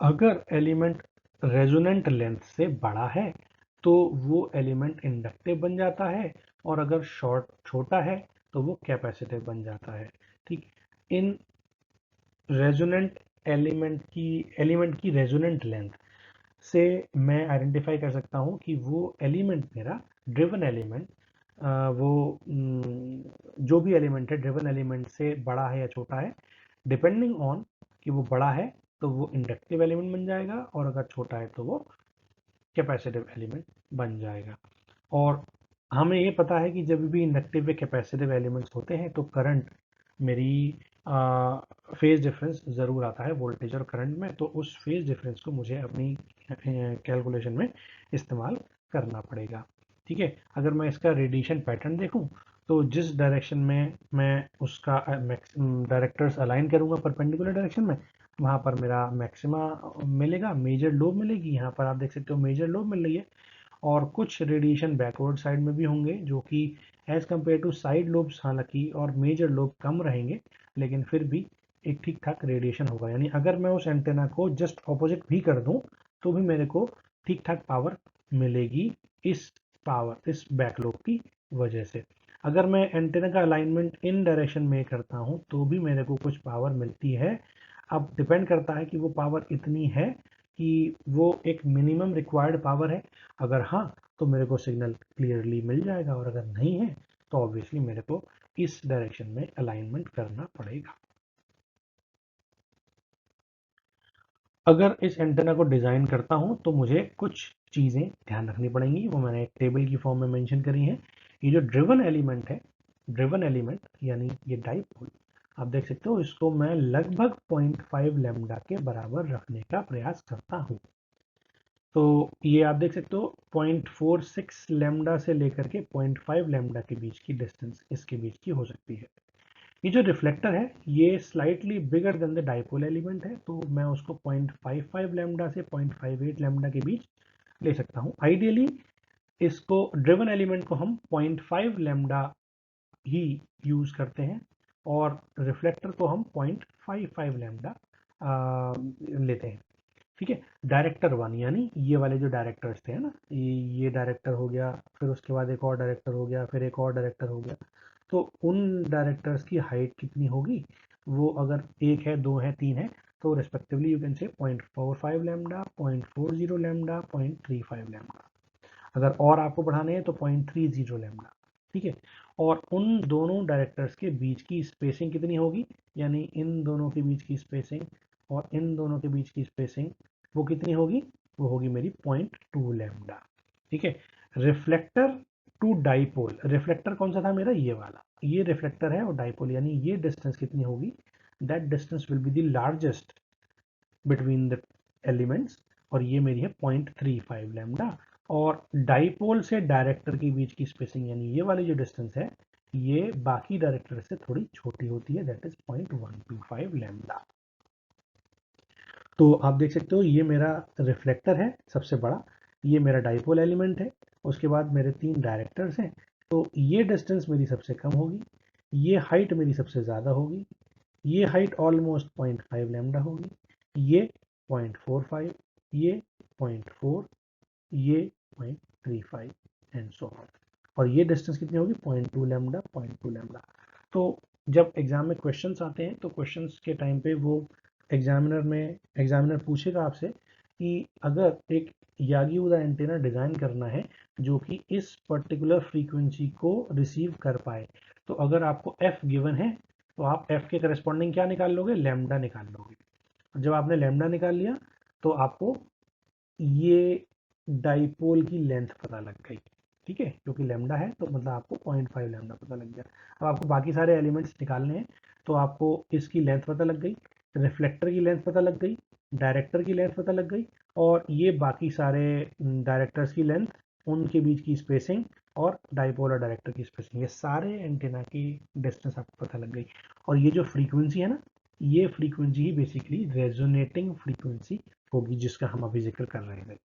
अगर एलिमेंट रेजोनेंट लेंथ से बड़ा है तो वो एलिमेंट इंडक्टिव बन जाता है, और अगर छोटा है तो वो कैपेसिटिव बन जाता है। ठीक, इन रेजोनेंट एलिमेंट की रेजोनेंट लेंथ से मैं आइडेंटिफाई कर सकता हूँ कि वो एलिमेंट मेरा ड्रिवन एलिमेंट, वो जो भी एलिमेंट है ड्रिवन एलिमेंट से बड़ा है या छोटा है। डिपेंडिंग ऑन कि वो बड़ा है तो वो इंडक्टिव एलिमेंट बन जाएगा, और अगर छोटा है तो वो कैपेसिटिव एलिमेंट बन जाएगा। और हमें ये पता है कि जब भी इंडक्टिव या कैपेसिटिव एलिमेंट्स होते हैं तो करंट मेरी फेज डिफरेंस ज़रूर आता है वोल्टेज और करंट में, तो उस फेज डिफरेंस को मुझे अपनी कैलकुलेशन में इस्तेमाल करना पड़ेगा। ठीक है, अगर मैं इसका रेडिएशन पैटर्न देखूं तो जिस डायरेक्शन में मैं उसका डायरेक्टर्स अलाइन करूंगा परपेंडिकुलर डायरेक्शन में, वहां पर मेरा मैक्सिमा मिलेगा, मेजर लोब मिलेगी। यहाँ पर आप देख सकते हो मेजर लोब मिल रही है, और कुछ रेडिएशन बैकवर्ड साइड में भी होंगे जो कि as compare to side lobes, हालांकि और मेजर लोब कम रहेंगे, लेकिन फिर भी एक ठीक ठाक रेडिएशन होगा। यानी अगर मैं उस एंटेना को जस्ट ऑपोजिट भी कर दूं तो भी मेरे को ठीक ठाक पावर मिलेगी इस बैकलोब की वजह से। अगर मैं एंटेना का अलाइनमेंट इन डायरेक्शन में करता हूं तो भी मेरे को कुछ पावर मिलती है। अब डिपेंड करता है कि वो पावर इतनी है कि वो एक मिनिमम रिक्वायर्ड पावर है। अगर हाँ तो मेरे को सिग्नल क्लियरली मिल जाएगा, और अगर नहीं है तो ऑब्वियसली मेरे को इस डायरेक्शन में अलाइनमेंट करना पड़ेगा। अगर इस एंटेना को डिज़ाइन करता हूं तो मुझे कुछ चीज़ें ध्यान रखनी पड़ेंगी, वो मैंने एक टेबल की फॉर्म में मेंशन करी है। ये जो ड्रिवन एलिमेंट है, ड्रिवन एलिमेंट यानी ये डाइपोल, आप देख सकते हो इसको मैं लगभग 0.5 लैम्डा के बराबर रखने का प्रयास करता हूँ। तो ये आप देख सकते हो 0.46 लैम्डा से लेकर के 0.5 लैम्डा के बीच की डिस्टेंस इसके बीच की हो सकती है। ये जो रिफ्लेक्टर है ये slightly bigger than the dipole element है, तो मैं उसको 0.55 लैम्डा से 0.58 लैम्डा के बीच ले सकता हूँ। आइडियली इसको ड्रिवन एलिमेंट को हम 0.5 लैम्डा ही यूज करते हैं, और रिफ्लेक्टर को हम 0.55 लैम्डा लेते हैं। ठीक है, डायरेक्टर वन यानी ये वाले जो डायरेक्टर्स थे ना, ये डायरेक्टर हो गया, फिर उसके बाद एक और डायरेक्टर हो गया, फिर एक और डायरेक्टर हो गया। तो उन डायरेक्टर्स की हाइट कितनी होगी, वो अगर एक है, दो है, तीन है, तो respectively you can say 0.45 lambda, 0.40 lambda, 0.35 lambda. अगर और आपको बढ़ाने हैं तो 0.30 लैम्डा। ठीक है, और उन दोनों डायरेक्टर्स के बीच की स्पेसिंग कितनी होगी, यानी इन दोनों के बीच की स्पेसिंग और इन दोनों के बीच की स्पेसिंग वो कितनी होगी, वो होगी मेरी 0.2 लैम्डा। ठीक है, रिफ्लेक्टर टू डाइपोल, रिफ्लेक्टर कौन सा था मेरा, ये वाला, ये रिफ्लेक्टर है, और डाइपोल यानी ये डिस्टेंस कितनी होगी, that distance will be the largest between the elements, और ये मेरी है 0.35 लैम्डा। और डाइपोल से डायरेक्टर के बीच की स्पेसिंग यानी ये वाली जो डिस्टेंस है ये बाकी डायरेक्टर से थोड़ी छोटी होती है, दैट इज 0.125 लैम्डा। तो आप देख सकते हो ये मेरा रिफ्लेक्टर है सबसे बड़ा, ये मेरा डाइपोल एलिमेंट है, उसके बाद मेरे 3 डायरेक्टर्स हैं। तो ये डिस्टेंस मेरी सबसे कम होगी, ये हाइट मेरी सबसे ज़्यादा होगी, ये हाइट ऑलमोस्ट 0.5 लैम्डा होगी, ये 0.45, ये 0.4, ये 0.35 एंड सो ऑन। और ये डिस्टेंस कितनी होगी 0.2 लैम्डा, 0.2 लैम्डा। तो जब एग्जाम में क्वेश्चंस आते हैं तो क्वेश्चंस के टाइम पे वो एग्जामिनर पूछेगा आपसे कि अगर एक यागी उदा एंटेना डिज़ाइन करना है जो कि इस पर्टिकुलर फ्रीक्वेंसी को रिसीव कर पाए, तो अगर आपको एफ गिवन है तो आप एफ के करस्पॉन्डिंग क्या निकाल लोगे, लैम्डा निकाल लोगे। जब आपने लैम्डा निकाल लिया तो आपको ये डाइपोल की लेंथ पता लग गई, ठीक है, क्योंकि लैम्डा है तो मतलब आपको 0.5 लैम्डा पता लग गया। अब आपको बाकी सारे एलिमेंट्स निकालने हैं, तो आपको इसकी लेंथ पता लग गई, रिफ्लेक्टर की लेंथ पता लग गई, डायरेक्टर की लेंथ पता लग गई, और ये बाकी सारे डायरेक्टर्स की लेंथ, उनके बीच की स्पेसिंग, और डाइपोल और डायरेक्टर की स्पेसिंग, ये सारे एंटेना की डिस्टेंस आपको पता लग गई। और ये जो फ्रीक्वेंसी है ना, ये फ्रीक्वेंसी ही बेसिकली रेजोनेटिंग फ्रीक्वेंसी होगी जिसका हम अभी जिक्र कर रहे थे।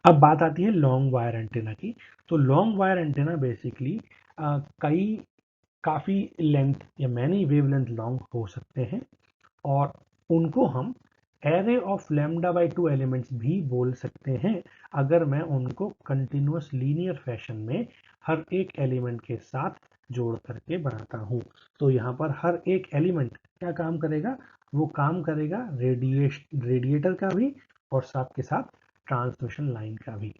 अब बात आती है लॉन्ग वायर एंटेना की। तो लॉन्ग वायर एंटेना बेसिकली कई काफ़ी लेंथ या मैनी वेवलेंथ लॉन्ग हो सकते हैं, और उनको हम array of lambda by 2 elements भी बोल सकते हैं अगर मैं उनको कंटिन्यूअस लीनियर फैशन में हर एक एलिमेंट के साथ जोड़ करके बनाता हूँ। तो यहाँ पर हर एक एलिमेंट क्या काम करेगा, वो काम करेगा रेडिएटर का भी और साथ के साथ ट्रांसमिशन लाइन का भी।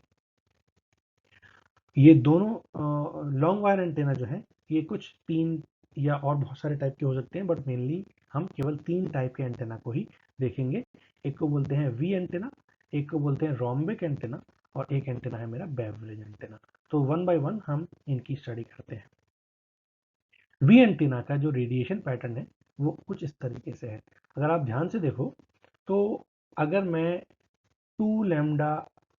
ये दोनों लॉन्ग वायर एंटेना जो है ये कुछ 3 या और बहुत सारे टाइप के हो सकते हैं, बट मेनली हम केवल 3 टाइप के एंटेना को ही देखेंगे। एक को बोलते हैं वी एंटेना, एक को बोलते हैं रोम्बिक एंटेना, और एक एंटेना है मेरा बेवरेज एंटेना। तो वन बाय वन हम इनकी स्टडी करते हैं। वी एंटीना का जो रेडिएशन पैटर्न है वो कुछ इस तरीके से है। अगर आप ध्यान से देखो तो अगर मैं 2 लैम्डा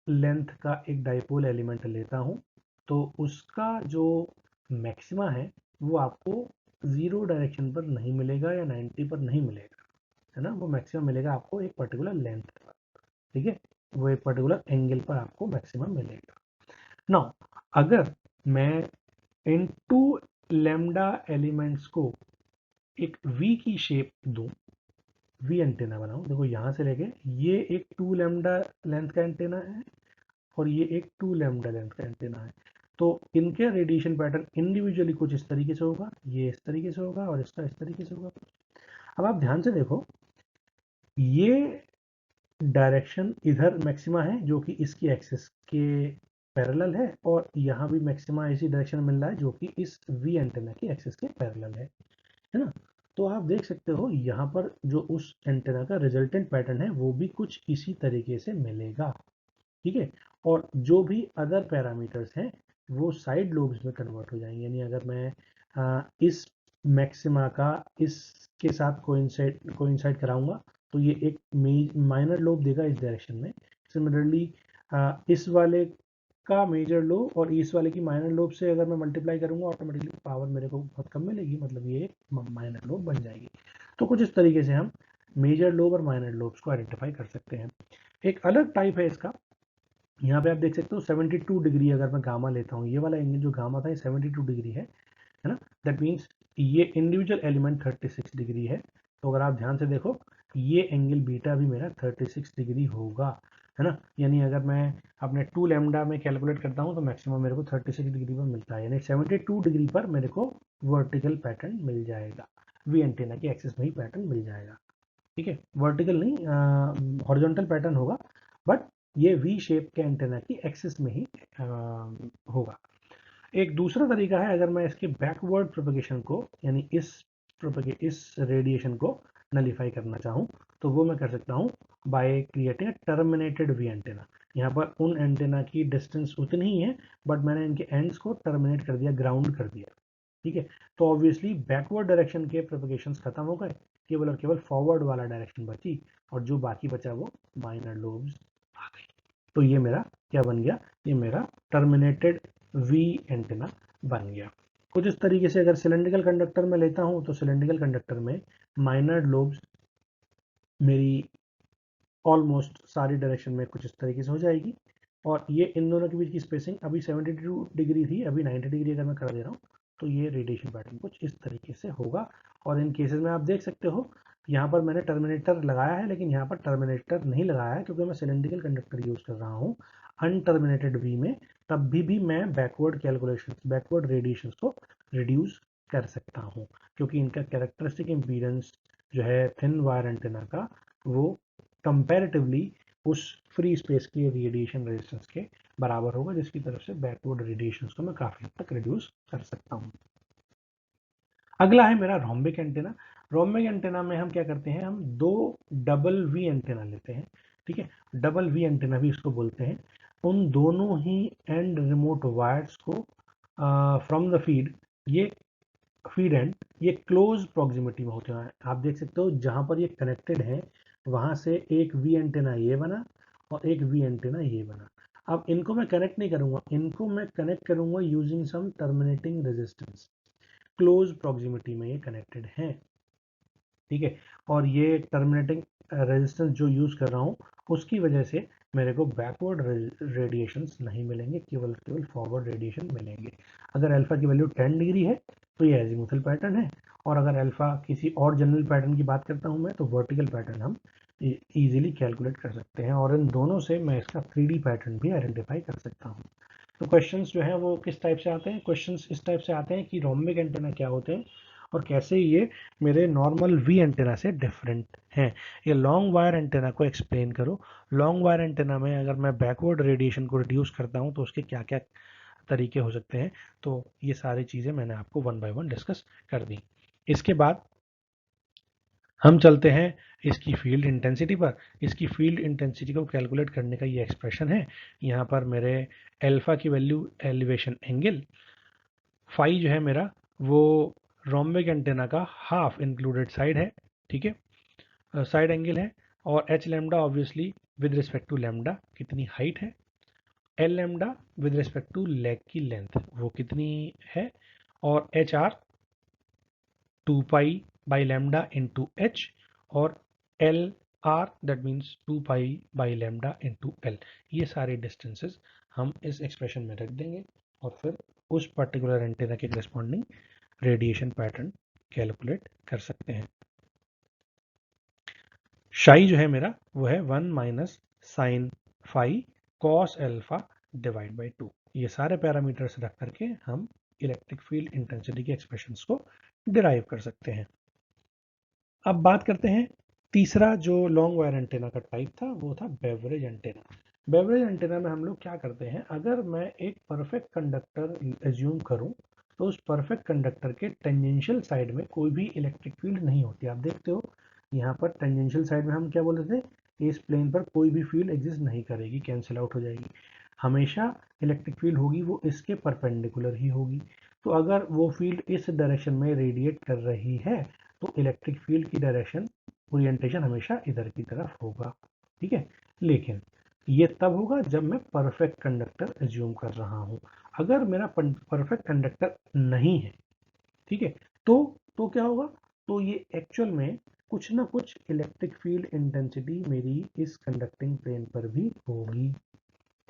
लेंथ का एक डाइपोल एलिमेंट लेता हूँ तो उसका जो मैक्सिमा है वो आपको 0 डायरेक्शन पर नहीं मिलेगा या 90 पर नहीं मिलेगा, है ना। वो मैक्सिमम मिलेगा आपको एक पर्टिकुलर लेंथ पर, ठीक है, वो एक पर्टिकुलर एंगल पर आपको मैक्सिमम मिलेगा। नाउ अगर मैं इन 2 लैम्डा एलिमेंट्स को एक वी की शेप दूं, वी एंटेना बनाऊं, देखो यहां से लेके ये एक 2 लैम्डा लेंथ का एंटेना है और ये एक 2 लैम्डा लेंथ का एंटेना है। तो इनके रेडिएशन पैटर्न इंडिविजुअली कुछ इस तरीके से होगा, ये इस तरीके से होगा और इसका इस तरीके से होगा। अब आप ध्यान से देखो, ये डायरेक्शन इधर मैक्सिमा है जो कि इसकी एक्सिस के पैरेलल है, और यहाँ भी मैक्सिमा इसी डायरेक्शन में मिल रहा है जो कि इस वी एंटेना की एक्सिस के पैरेलल है ना। तो आप देख सकते हो यहाँ पर जो उस एंटेना का रिजल्टेंट पैटर्न है वो भी कुछ इसी तरीके से मिलेगा, ठीक है। और जो भी अदर पैरामीटर्स हैं वो साइड लोब्स में कन्वर्ट हो जाएंगे, यानी अगर मैं इस मैक्सिमा का इसके साथ कोइंसाइड कराऊंगा तो ये एक माइनर लोब देगा इस डायरेक्शन में। सिमिलरली इस वाले का मेजर लोब और इस वाले की माइनर लोब से अगर मैं मल्टीप्लाई करूंगा ऑटोमेटिकली पावर मेरे को बहुत कम मिलेगी, मतलब ये एक माइनर लोब बन जाएगी। तो कुछ इस तरीके से हम मेजर लोब और माइनर लोब्स को आइडेंटिफाई कर सकते हैं। एक अलग टाइप है इसका, यहाँ पे आप देख सकते हो 72 डिग्री अगर मैं गामा लेता हूँ, ये वाला एंगल जो गामा था ये 72 डिग्री है ना। दैट मीन्स ये इंडिविजुअल एलिमेंट 36 डिग्री है। तो अगर आप ध्यान से देखो ये एंगल बीटा भी मेरा 36 डिग्री होगा, है ना। यानी अगर मैं अपने 2 लैम्डा में कैलकुलेट करता हूँ तो मैक्सिमम मेरे को 36 डिग्री पर मिलता है, यानी 72 डिग्री पर मेरे को वर्टिकल पैटर्न मिल जाएगा, वी एंटेना की एक्सिस में ही पैटर्न मिल जाएगा, ठीक है। वर्टिकल नहीं, हॉरिजॉन्टल पैटर्न होगा, बट ये वी शेप के एंटेना की एक्सिस में ही होगा। एक दूसरा तरीका है, अगर मैं इसके बैकवर्ड प्रोपगेशन को यानी इस रेडिएशन को नलीफाई करना चाहूँ तो वो मैं कर सकता हूँ by creating terminated V antenna. यहाँ पर उन एंटेना की डिस्टेंस उतनी ही है बट मैंने इनके एंड्स को टर्मिनेट कर दिया, ग्राउंड कर दिया, ठीक है। तो ऑब्वियसली बैकवर्ड डायरेक्शन के प्रोपगेशंस खत्म हो गए, केवल और केवल फॉरवर्ड वाला डायरेक्शन बची और जो बाकी बचा वो माइनर लोब्स आ गई। तो ये मेरा क्या बन गया, ये मेरा टर्मिनेटेड वी एंटेना बन गया। कुछ इस तरीके से अगर सिलेंड्रिकल कंडक्टर में लेता हूं तो सिलेंड्रिकल कंडक्टर में माइनर लोब्स मेरी ऑलमोस्ट सारी डायरेक्शन में कुछ इस तरीके से हो जाएगी और ये इन दोनों के बीच की स्पेसिंग अभी 72 डिग्री थी, अभी 90 डिग्री अगर मैं कर दे रहा हूँ तो ये रेडिएशन पैटर्न कुछ इस तरीके से होगा। और इन केसेस में आप देख सकते हो यहाँ पर मैंने टर्मिनेटर लगाया है, लेकिन यहाँ पर टर्मिनेटर नहीं लगाया है क्योंकि मैं सिलेंड्रिकल कंडक्टर यूज कर रहा हूँ अनटर्मिनेटेड वी में। तब भी मैं बैकवर्ड कैलकुलेशन, बैकवर्ड रेडिएशन को रिड्यूस कर सकता हूँ क्योंकि इनका कैरेक्टरिस्टिक इम्पीडेंस जो है थिन वायर एंटेना का वो कंपैरेटिवली उस फ्री स्पेस की रेडिएशन रेजिस्टेंस के बराबर होगा, जिसकी तरफ से बैकवर्ड रेडिएशन को मैं काफी हद तक रिड्यूस कर सकता हूँ। अगला है मेरा रोम्बिक एंटेना। रोम्बिक एंटेना में हम क्या करते हैं, हम दो डबल वी एंटेना लेते हैं, ठीक है, डबल वी एंटेना भी इसको बोलते हैं। उन दोनों ही एंड रिमोट वायर्स को फ्रॉम द फीड, ये फीड एंड ये क्लोज प्रॉक्सिमिटी में होते हैं। आप देख सकते हो जहां पर ये कनेक्टेड है वहां से एक वी एंटेना ये बना और एक वी एंटेना ये बना। अब इनको मैं कनेक्ट नहीं करूंगा, इनको मैं कनेक्ट करूंगा using some terminating resistance. Close proximity में ये कनेक्टेड है, ठीक है। और ये टर्मिनेटिंग रेजिस्टेंस जो यूज कर रहा हूँ उसकी वजह से मेरे को बैकवर्ड रेडिएशंस नहीं मिलेंगे, केवल केवल फॉरवर्ड रेडिएशन मिलेंगे। अगर अल्फा की वैल्यू 10 डिग्री है तो ये एजीमुथल पैटर्न है, और अगर अल्फा किसी और जनरल पैटर्न की बात करता हूँ मैं तो वर्टिकल पैटर्न हम इजीली कैलकुलेट कर सकते हैं और इन दोनों से मैं इसका 3D पैटर्न भी आइडेंटिफाई कर सकता हूँ। तो क्वेश्चंस जो है वो किस टाइप से आते हैं, क्वेश्चंस इस टाइप से आते हैं कि रोम्बिक एंटेना क्या होते हैं और कैसे ये मेरे नॉर्मल वी एंटेना से डिफरेंट हैं। ये लॉन्ग वायर एंटेना को एक्सप्लेन करो। लॉन्ग वायर एंटेना में अगर मैं बैकवर्ड रेडिएशन को रिड्यूस करता हूँ तो उसके क्या क्या तरीके हो सकते हैं, तो ये सारी चीज़ें मैंने आपको वन बाय वन डिस्कस कर दी। इसके बाद हम चलते हैं इसकी फील्ड इंटेंसिटी पर। इसकी फील्ड इंटेंसिटी को कैलकुलेट करने का ये एक्सप्रेशन है। यहाँ पर मेरे अल्फा की वैल्यू एलिवेशन एंगल, फाई जो है मेरा वो रोम्बिक एंटेना का हाफ इंक्लूडेड साइड है, ठीक है, साइड एंगल है। और h lambda obviously with respect to lambda कितनी हाइट है, l lambda with respect to leg की लेंथ वो कितनी है, और h r 2 pi by lambda into h, और l r that means 2 pi by lambda into l. ये सारे डिस्टेंसेस हम इस एक्सप्रेशन में रख देंगे और फिर उस पर्टिकुलर एंटेना के करस्पॉन्डिंग रेडिएशन पैटर्न कैलकुलेट कर सकते हैं। शाई जो है मेरा वो है 1 minus sine phi cos alpha divide by 2। ये सारे पैरामीटर्स रख करके हम इलेक्ट्रिक फील्ड इंटेंसिटी के एक्सप्रेशंस को डिराइव कर सकते हैं। अब बात करते हैं तीसरा जो लॉन्ग वायर एंटेना का टाइप था वो था बेवरेज एंटेना। बेवरेज एंटेना में हम लोग क्या करते हैं, अगर मैं एक परफेक्ट कंडक्टर एज्यूम करूं तो उस परफेक्ट कंडक्टर के टेंजेंशियल साइड में कोई भी इलेक्ट्रिक फील्ड नहीं होती। आप देखते हो यहाँ पर टेंजेंशियल साइड में हम क्या बोल रहे थे, इस प्लेन पर कोई भी फील्ड एग्जिस्ट नहीं करेगी, कैंसिल आउट हो जाएगी। हमेशा इलेक्ट्रिक फील्ड होगी वो इसके परपेंडिकुलर ही होगी। तो अगर वो फील्ड इस डायरेक्शन में रेडिएट कर रही है तो इलेक्ट्रिक फील्ड की डायरेक्शन ओरिएंटेशन हमेशा इधर की तरफ होगा, ठीक है। लेकिन ये तब होगा जब मैं परफेक्ट कंडक्टर एज्यूम कर रहा हूं। अगर मेरा परफेक्ट कंडक्टर नहीं है, ठीक है, तो क्या होगा, तो ये एक्चुअल में कुछ ना कुछ इलेक्ट्रिक फील्ड इंटेंसिटी मेरी इस कंडक्टिंग प्लेन पर भी होगी,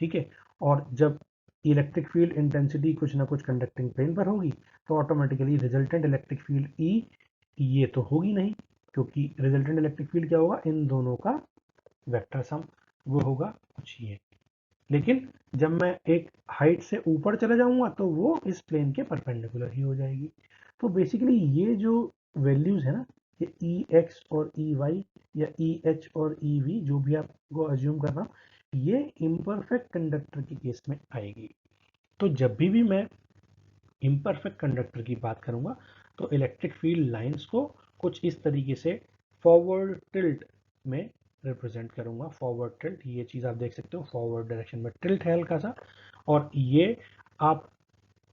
ठीक है। और जब इलेक्ट्रिक फील्ड इंटेंसिटी कुछ ना कुछ कंडक्टिंग प्लेन पर होगी तो automatically resultant electric field E ये तो होगी नहीं, क्योंकि रिजल्टेंट इलेक्ट्रिक फील्ड क्या होगा, इन दोनों का वेक्टर सम, वो होगा कुछ ये। लेकिन जब मैं एक हाइट से ऊपर चले जाऊंगा तो वो इस प्लेन के परपेंडिकुलर ही हो जाएगी। तो बेसिकली ये जो वैल्यूज है ना, ये ई एक्स और ई वाई या ई एच और ई वी जो भी आपको अज्यूम कर रहा हूँ, ये इम्परफेक्ट कंडक्टर के केस में आएगी। तो जब भी मैं इम्परफेक्ट कंडक्टर की बात करूंगा तो इलेक्ट्रिक फील्ड लाइंस को कुछ इस तरीके से फॉरवर्ड टिल्ट में रिप्रेजेंट करूंगा। फॉरवर्ड टिल्ट, ये चीज आप देख सकते हो, फॉरवर्ड डायरेक्शन में टिल्ट है हल्का सा, और ये आप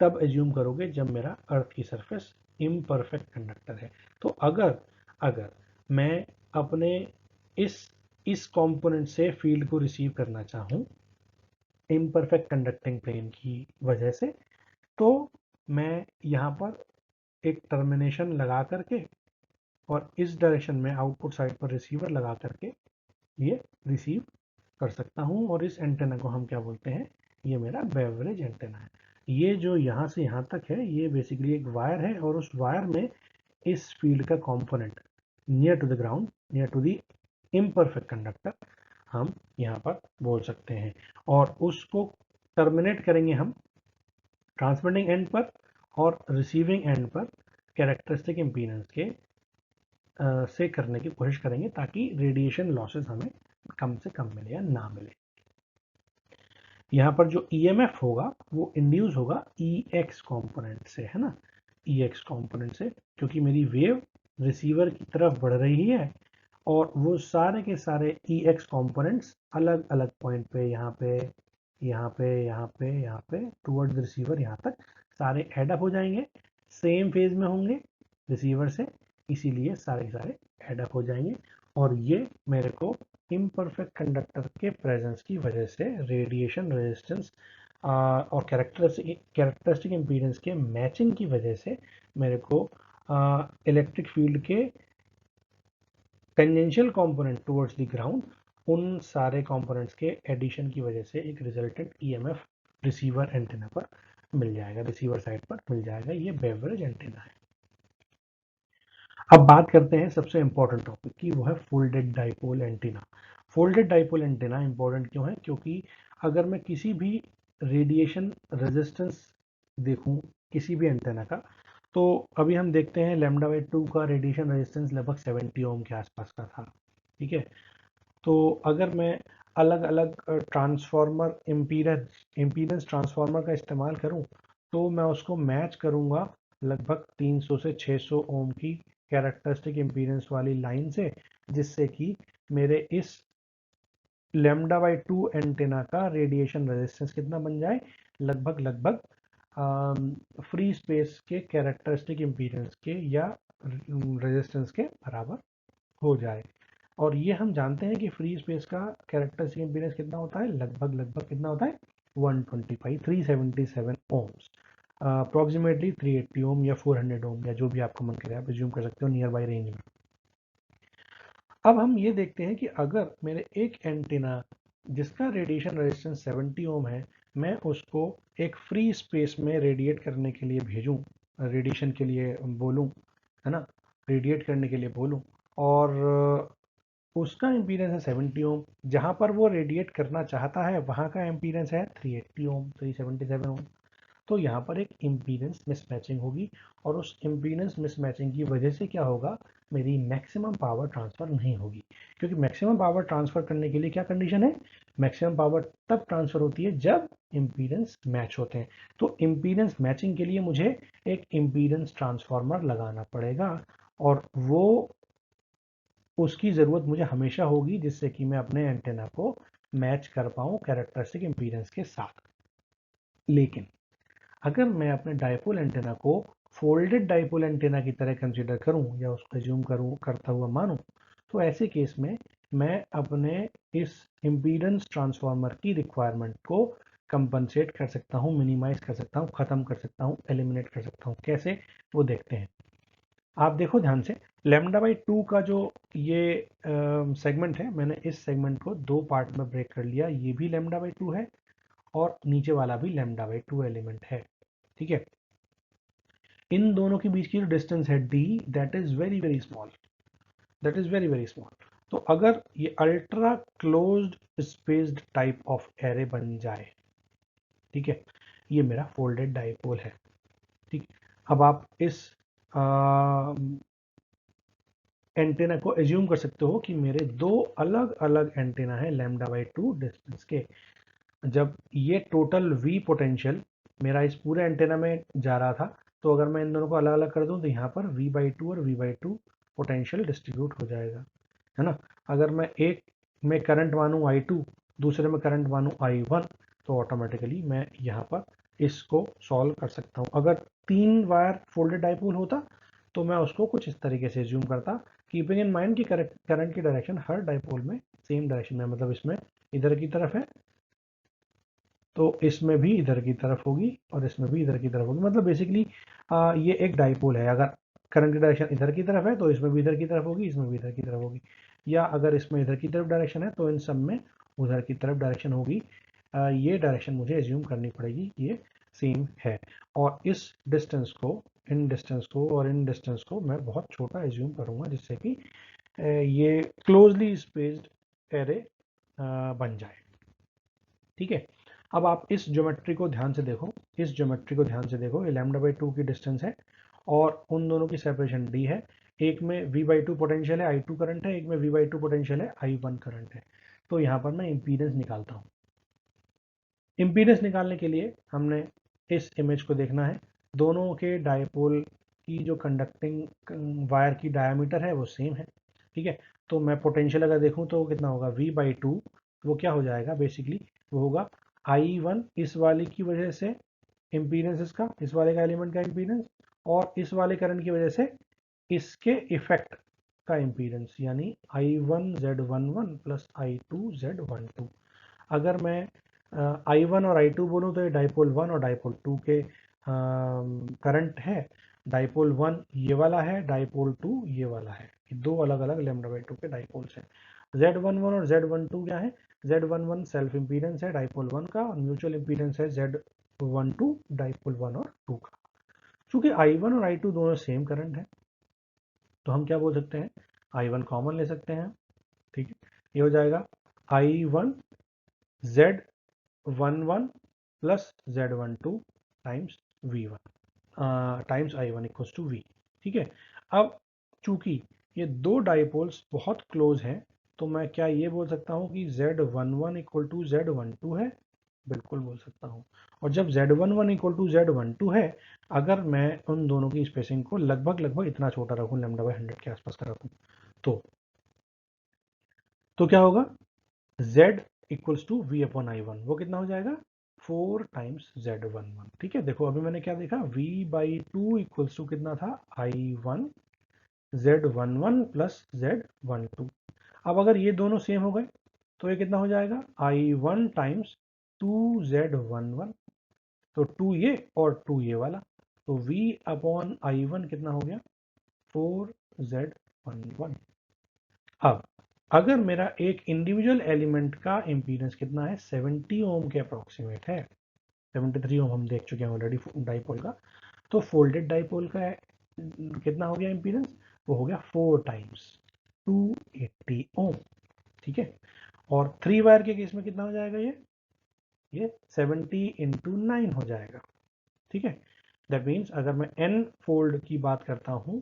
तब एज्यूम करोगे जब मेरा अर्थ की सरफेस इम्परफेक्ट कंडक्टर है। तो अगर अगर मैं अपने इस कंपोनेंट से फील्ड को रिसीव करना चाहूँ इम्परफेक्ट कंडक्टिंग प्लेन की वजह से, तो मैं यहाँ पर एक टर्मिनेशन लगा करके और इस डायरेक्शन में आउटपुट साइड पर रिसीवर लगा करके ये रिसीव कर सकता हूँ। और इस एंटेना को हम क्या बोलते हैं, ये मेरा बेवरेज एंटेना है। ये जो यहाँ से यहाँ तक है ये बेसिकली एक वायर है, और उस वायर में इस फील्ड का component near to the ground, near to the imperfect conductor हम यहाँ पर बोल सकते हैं। और उसको टर्मिनेट करेंगे हम ट्रांसमिटिंग एंड पर और रिसीविंग एंड पर कैरेक्टरिस्टिक इम्पीडेंस के से करने की कोशिश करेंगे, ताकि रेडिएशन लॉसेस हमें कम से कम मिले या ना मिले। यहाँ पर जो ईएमएफ होगा वो इंड्यूस होगा ईएक्स कंपोनेंट से, है ना, ईएक्स कंपोनेंट से, क्योंकि मेरी वेव रिसीवर की तरफ बढ़ रही है और वो सारे के सारे ईएक्स कंपोनेंट्स अलग अलग पॉइंट पे, यहाँ पे, यहाँ पे, यहाँ पे, यहाँ पे टुवर्ड्स रिसीवर, यहाँ तक सारे एड अप हो जाएंगे, सेम फेज में होंगे रिसीवर से, इसीलिए सारे के सारे एड अप हो जाएंगे। और ये मेरे को इम्परफेक्ट कंडक्टर के प्रेजेंस की वजह से रेडिएशन रेजिस्टेंस और कैरेक्टरिस्टिक इम्पीडेंस के मैचिंग की वजह से मेरे को इलेक्ट्रिक फील्ड के tangential component towards the ground, उन सारे कंपोनेंट्स के एडिशन की वजह से एक रिजल्टेंट ईएमएफ रिसीवर एंटेना पर मिल जाएगा, रिसीवर साइड पर मिल जाएगा। ये बेवरेज एंटेना है। अब बात करते हैं सबसे इंपॉर्टेंट टॉपिक की, वो है folded dipole antenna. Folded dipole antenna important क्यों है? क्योंकि अगर मैं किसी भी रेडिएशन रेजिस्टेंस देखूं किसी भी एंटेना का, तो अभी हम देखते हैं λ/2 का रेडिएशन रेजिस्टेंस लगभग 70 ओम के आसपास का था, ठीक है। तो अगर मैं अलग अलग ट्रांसफार्मर इम्पीडेंस ट्रांसफार्मर का इस्तेमाल करूं, तो मैं उसको मैच करूंगा लगभग 300 से 600 ओम की कैरेक्टरिस्टिक इम्पीडेंस वाली लाइन से, जिससे कि मेरे इस λ/2 एंटेना का रेडिएशन रेजिस्टेंस कितना बन जाए, लगभग फ्री स्पेस के कैरेक्टरिस्टिक इम्पीडेंस के या रेजिस्टेंस के बराबर हो जाए। और ये हम जानते हैं कि फ्री स्पेस का कैरेक्टरिस्टिक इम्पीडेंस कितना होता है, लगभग कितना होता है, 377 ओम्स, अप्रोक्सीमेटली 380 ओम या 400 ओम, या जो भी आपको मन करे आप एज्यूम कर सकते हो नियर बाई रेंज में। अब हम ये देखते हैं कि अगर मेरे एक एंटीना जिसका रेडिएशन रेजिस्टेंस 70 ओम है, मैं उसको एक फ्री स्पेस में रेडिएट करने के लिए भेजूं, रेडिएशन के लिए बोलूं, है ना, रेडिएट करने के लिए बोलूं, और उसका इम्पीडेंस है 70 ओम, जहां पर वो रेडिएट करना चाहता है वहां का इम्पीडेंस है 380 ओम, 377 ओम। तो यहाँ पर एक इम्पीडेंस मिसमैचिंग होगी, और उस इम्पीडेंस मिसमैचिंग की वजह से क्या होगा, मेरी मैक्सिमम पावर ट्रांसफर नहीं होगी। क्योंकि मैक्सिमम पावर ट्रांसफर करने के लिए क्या कंडीशन है, मैक्सिमम पावर तब ट्रांसफर होती है जब इम्पीडेंस मैच होते हैं। तो इम्पीडेंस मैचिंग के लिए मुझे एक इम्पीडेंस ट्रांसफार्मर लगाना पड़ेगा, और वो उसकी ज़रूरत मुझे हमेशा होगी, जिससे कि मैं अपने एंटेना को मैच कर पाऊँ कैरेक्टरिस्टिक इम्पीडेंस के साथ। लेकिन अगर मैं अपने डाइपोल एंटेना को फोल्डेड डाइपोल एंटेना की तरह कंसीडर करूं या उसको एज्यूम करूं, करता हुआ मानूं, तो ऐसे केस में मैं अपने इस इम्पीडेंस ट्रांसफार्मर की रिक्वायरमेंट को कंपनसेट कर सकता हूं, मिनिमाइज कर सकता हूं, खत्म कर सकता हूं, एलिमिनेट कर सकता हूं। कैसे, वो देखते हैं। आप देखो ध्यान से, λ/2 का जो ये सेगमेंट है, मैंने इस सेगमेंट को दो पार्ट में ब्रेक कर लिया। ये भी λ/2 है और नीचे वाला भी λ/2 एलिमेंट है, ठीक है। इन दोनों के बीच की जो डिस्टेंस है d, that is very very small, that is very very small. तो अगर ये ultra closed spaced type of array बन जाए, ठीक है, ये मेरा फोल्डेड डाइपोल है, ठीक। अब आप इस एंटेना को एज्यूम कर सकते हो कि मेरे दो अलग अलग एंटेना है λ/2 डिस्टेंस के। जब ये टोटल V पोटेंशियल मेरा इस पूरे एंटेना में जा रहा था, तो अगर मैं इन दोनों को अलग अलग कर दूं, तो यहाँ पर V/2 और V/2 पोटेंशियल डिस्ट्रीब्यूट हो जाएगा, है ना। अगर मैं एक में करंट मानूं I2, दूसरे में करंट मानूं I1, तो ऑटोमेटिकली मैं यहाँ पर इसको सॉल्व कर सकता हूँ। अगर तीन वायर फोल्डेड डाइपोल होता, तो मैं उसको कुछ इस तरीके से एज्यूम करता कीपिंग इन माइंड कि करंट की डायरेक्शन हर डाइपोल में सेम डायरेक्शन में, मतलब इसमें इधर की तरफ है तो इसमें भी इधर की तरफ होगी और इसमें भी इधर की तरफ होगी। मतलब बेसिकली ये एक डाइपोल है, अगर करंट की डायरेक्शन इधर की तरफ है तो इसमें भी इधर की तरफ होगी, इसमें भी इधर की तरफ होगी, या अगर इसमें इधर की तरफ डायरेक्शन है तो इन सब में उधर की तरफ डायरेक्शन होगी। ये डायरेक्शन मुझे एज्यूम करनी पड़ेगी ये सेम है, और इस डिस्टेंस को, इन डिस्टेंस को और इन डिस्टेंस को मैं बहुत छोटा एज्यूम करूंगा, जिससे कि ये क्लोजली स्पेस्ड एरे बन जाए। ठीक है, अब आप इस ज्योमेट्री को ध्यान से देखो, इस ज्योमेट्री को ध्यान से देखो, ये λ/2 की डिस्टेंस है और उन दोनों की सेपरेशन d है। एक में v/2 पोटेंशियल है, I2 करंट है, एक में v/2 पोटेंशियल है, I1 करंट है। तो यहाँ पर मैं इम्पीडेंस निकालता हूँ। इम्पीडेंस निकालने के लिए हमने इस इमेज को देखना है, दोनों के डायपोल की जो कंडक्टिंग वायर की डायमीटर है वो सेम है। ठीक है, तो मैं पोटेंशियल अगर देखूं तो कितना होगा, v/2 वो क्या हो जाएगा बेसिकली, वो होगा I1 इस वाले की वजह से इम्पीडेंस, इसका इस वाले का एलिमेंट का इम्पीडेंस, और इस वाले करंट की वजह से इसके इफेक्ट का इम्पीडेंस, यानी I1Z11 प्लस I2Z12। अगर मैं I1 और I2 बोलूँ तो ये डाइपोल 1 और डाइपोल 2 के करंट है। डाइपोल 1 ये वाला है, डाइपोल 2 ये वाला है, ये दो अलग अलग λ/2 के डाइपोल्स हैं। Z11 और Z12 क्या है, Z11 सेल्फ इम्पीडेंस है डाइपोल 1 का, और म्यूचुअल इम्पीडेंस है Z12 डाइपोल 1 और 2 का। चूंकि I1 और I2 दोनों सेम करंट है तो हम क्या बोल सकते हैं, I1 कॉमन ले सकते हैं। ठीक है, ये हो जाएगा I1 Z11 plus Z12 times V1 times I1 equals to V। ठीक है, अब चूंकि ये दो डाइपोल्स बहुत क्लोज हैं तो मैं क्या ये बोल सकता हूँ कि Z11 इक्वल टू Z12 है, बिल्कुल बोल सकता हूँ। और जब Z11 इक्वल टू Z12 है, अगर मैं उन दोनों की स्पेसिंग को लगभग इतना छोटा रखूँ, λ/100 के आसपास का रखूँ, तो क्या होगा, Z इक्वल्स टू V/I1 वो कितना हो जाएगा, 4 टाइम्स Z11। ठीक है, देखो अभी मैंने क्या देखा, V/2 इक्वल्स टू कितना था, I1 Z11 प्लस Z12। अब अगर ये दोनों सेम हो गए तो ये कितना हो जाएगा, I1 टाइम्स 2Z11, तो 2 ये और 2 ये वाला, तो V/I1 कितना हो गया, 4Z11। अब अगर मेरा एक इंडिविजुअल एलिमेंट का इम्पीडेंस कितना है, 70 ओम के अप्रोक्सीमेट है, 73 ओम हम देख चुके हैं ऑलरेडी डाइपोल का, तो फोल्डेड डाइपोल का कितना हो गया इम्पीडेंस, वो हो गया 4 टाइम्स 280 ओम। ठीक है, और 3 वायर के केस में कितना हो जाएगा, ये 70 इंटू 9 हो जाएगा। ठीक है, दैट मीन्स अगर मैं n फोल्ड की बात करता हूं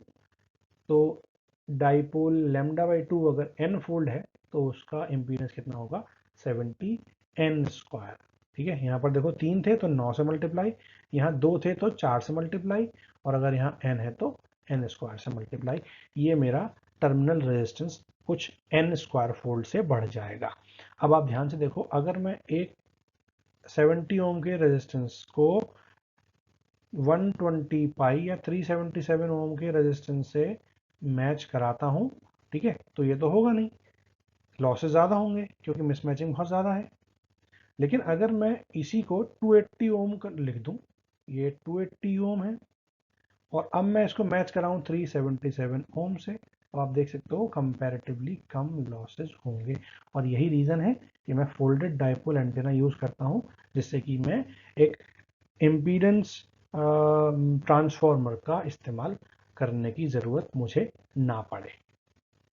तो डाइपोल λ/2 अगर n फोल्ड है तो उसका इम्पीडेंस कितना होगा, 70 n²। ठीक है, यहाँ पर देखो 3 थे तो 9 से मल्टीप्लाई, यहाँ 2 थे तो 4 से मल्टीप्लाई, और अगर यहाँ n है तो n² से मल्टीप्लाई। ये मेरा टर्मिनल रेजिस्टेंस कुछ n² फोल्ड से बढ़ जाएगा। अब आप ध्यान से देखो, अगर मैं एक 70 ओम के रेजिस्टेंस को 120 पाई या 377 ओम के रेजिस्टेंस से मैच कराता हूं, ठीक है, तो ये तो होगा नहीं, लॉसेस ज़्यादा होंगे क्योंकि मिसमैचिंग बहुत ज़्यादा है। लेकिन अगर मैं इसी को 280 ओम लिख दूं, ये 280 ओम है, और अब मैं इसको मैच कराऊं 377 ओम से, तो आप देख सकते हो कंपैरेटिवली कम लॉसेस होंगे। और यही रीज़न है कि मैं फोल्डेड डाइपोल एंटेना यूज़ करता हूं, जिससे कि मैं एक इम्पीडेंस ट्रांसफॉर्मर का इस्तेमाल करने की ज़रूरत मुझे ना पड़े।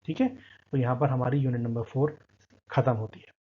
ठीक है, तो यहाँ पर हमारी यूनिट नंबर 4 ख़त्म होती है।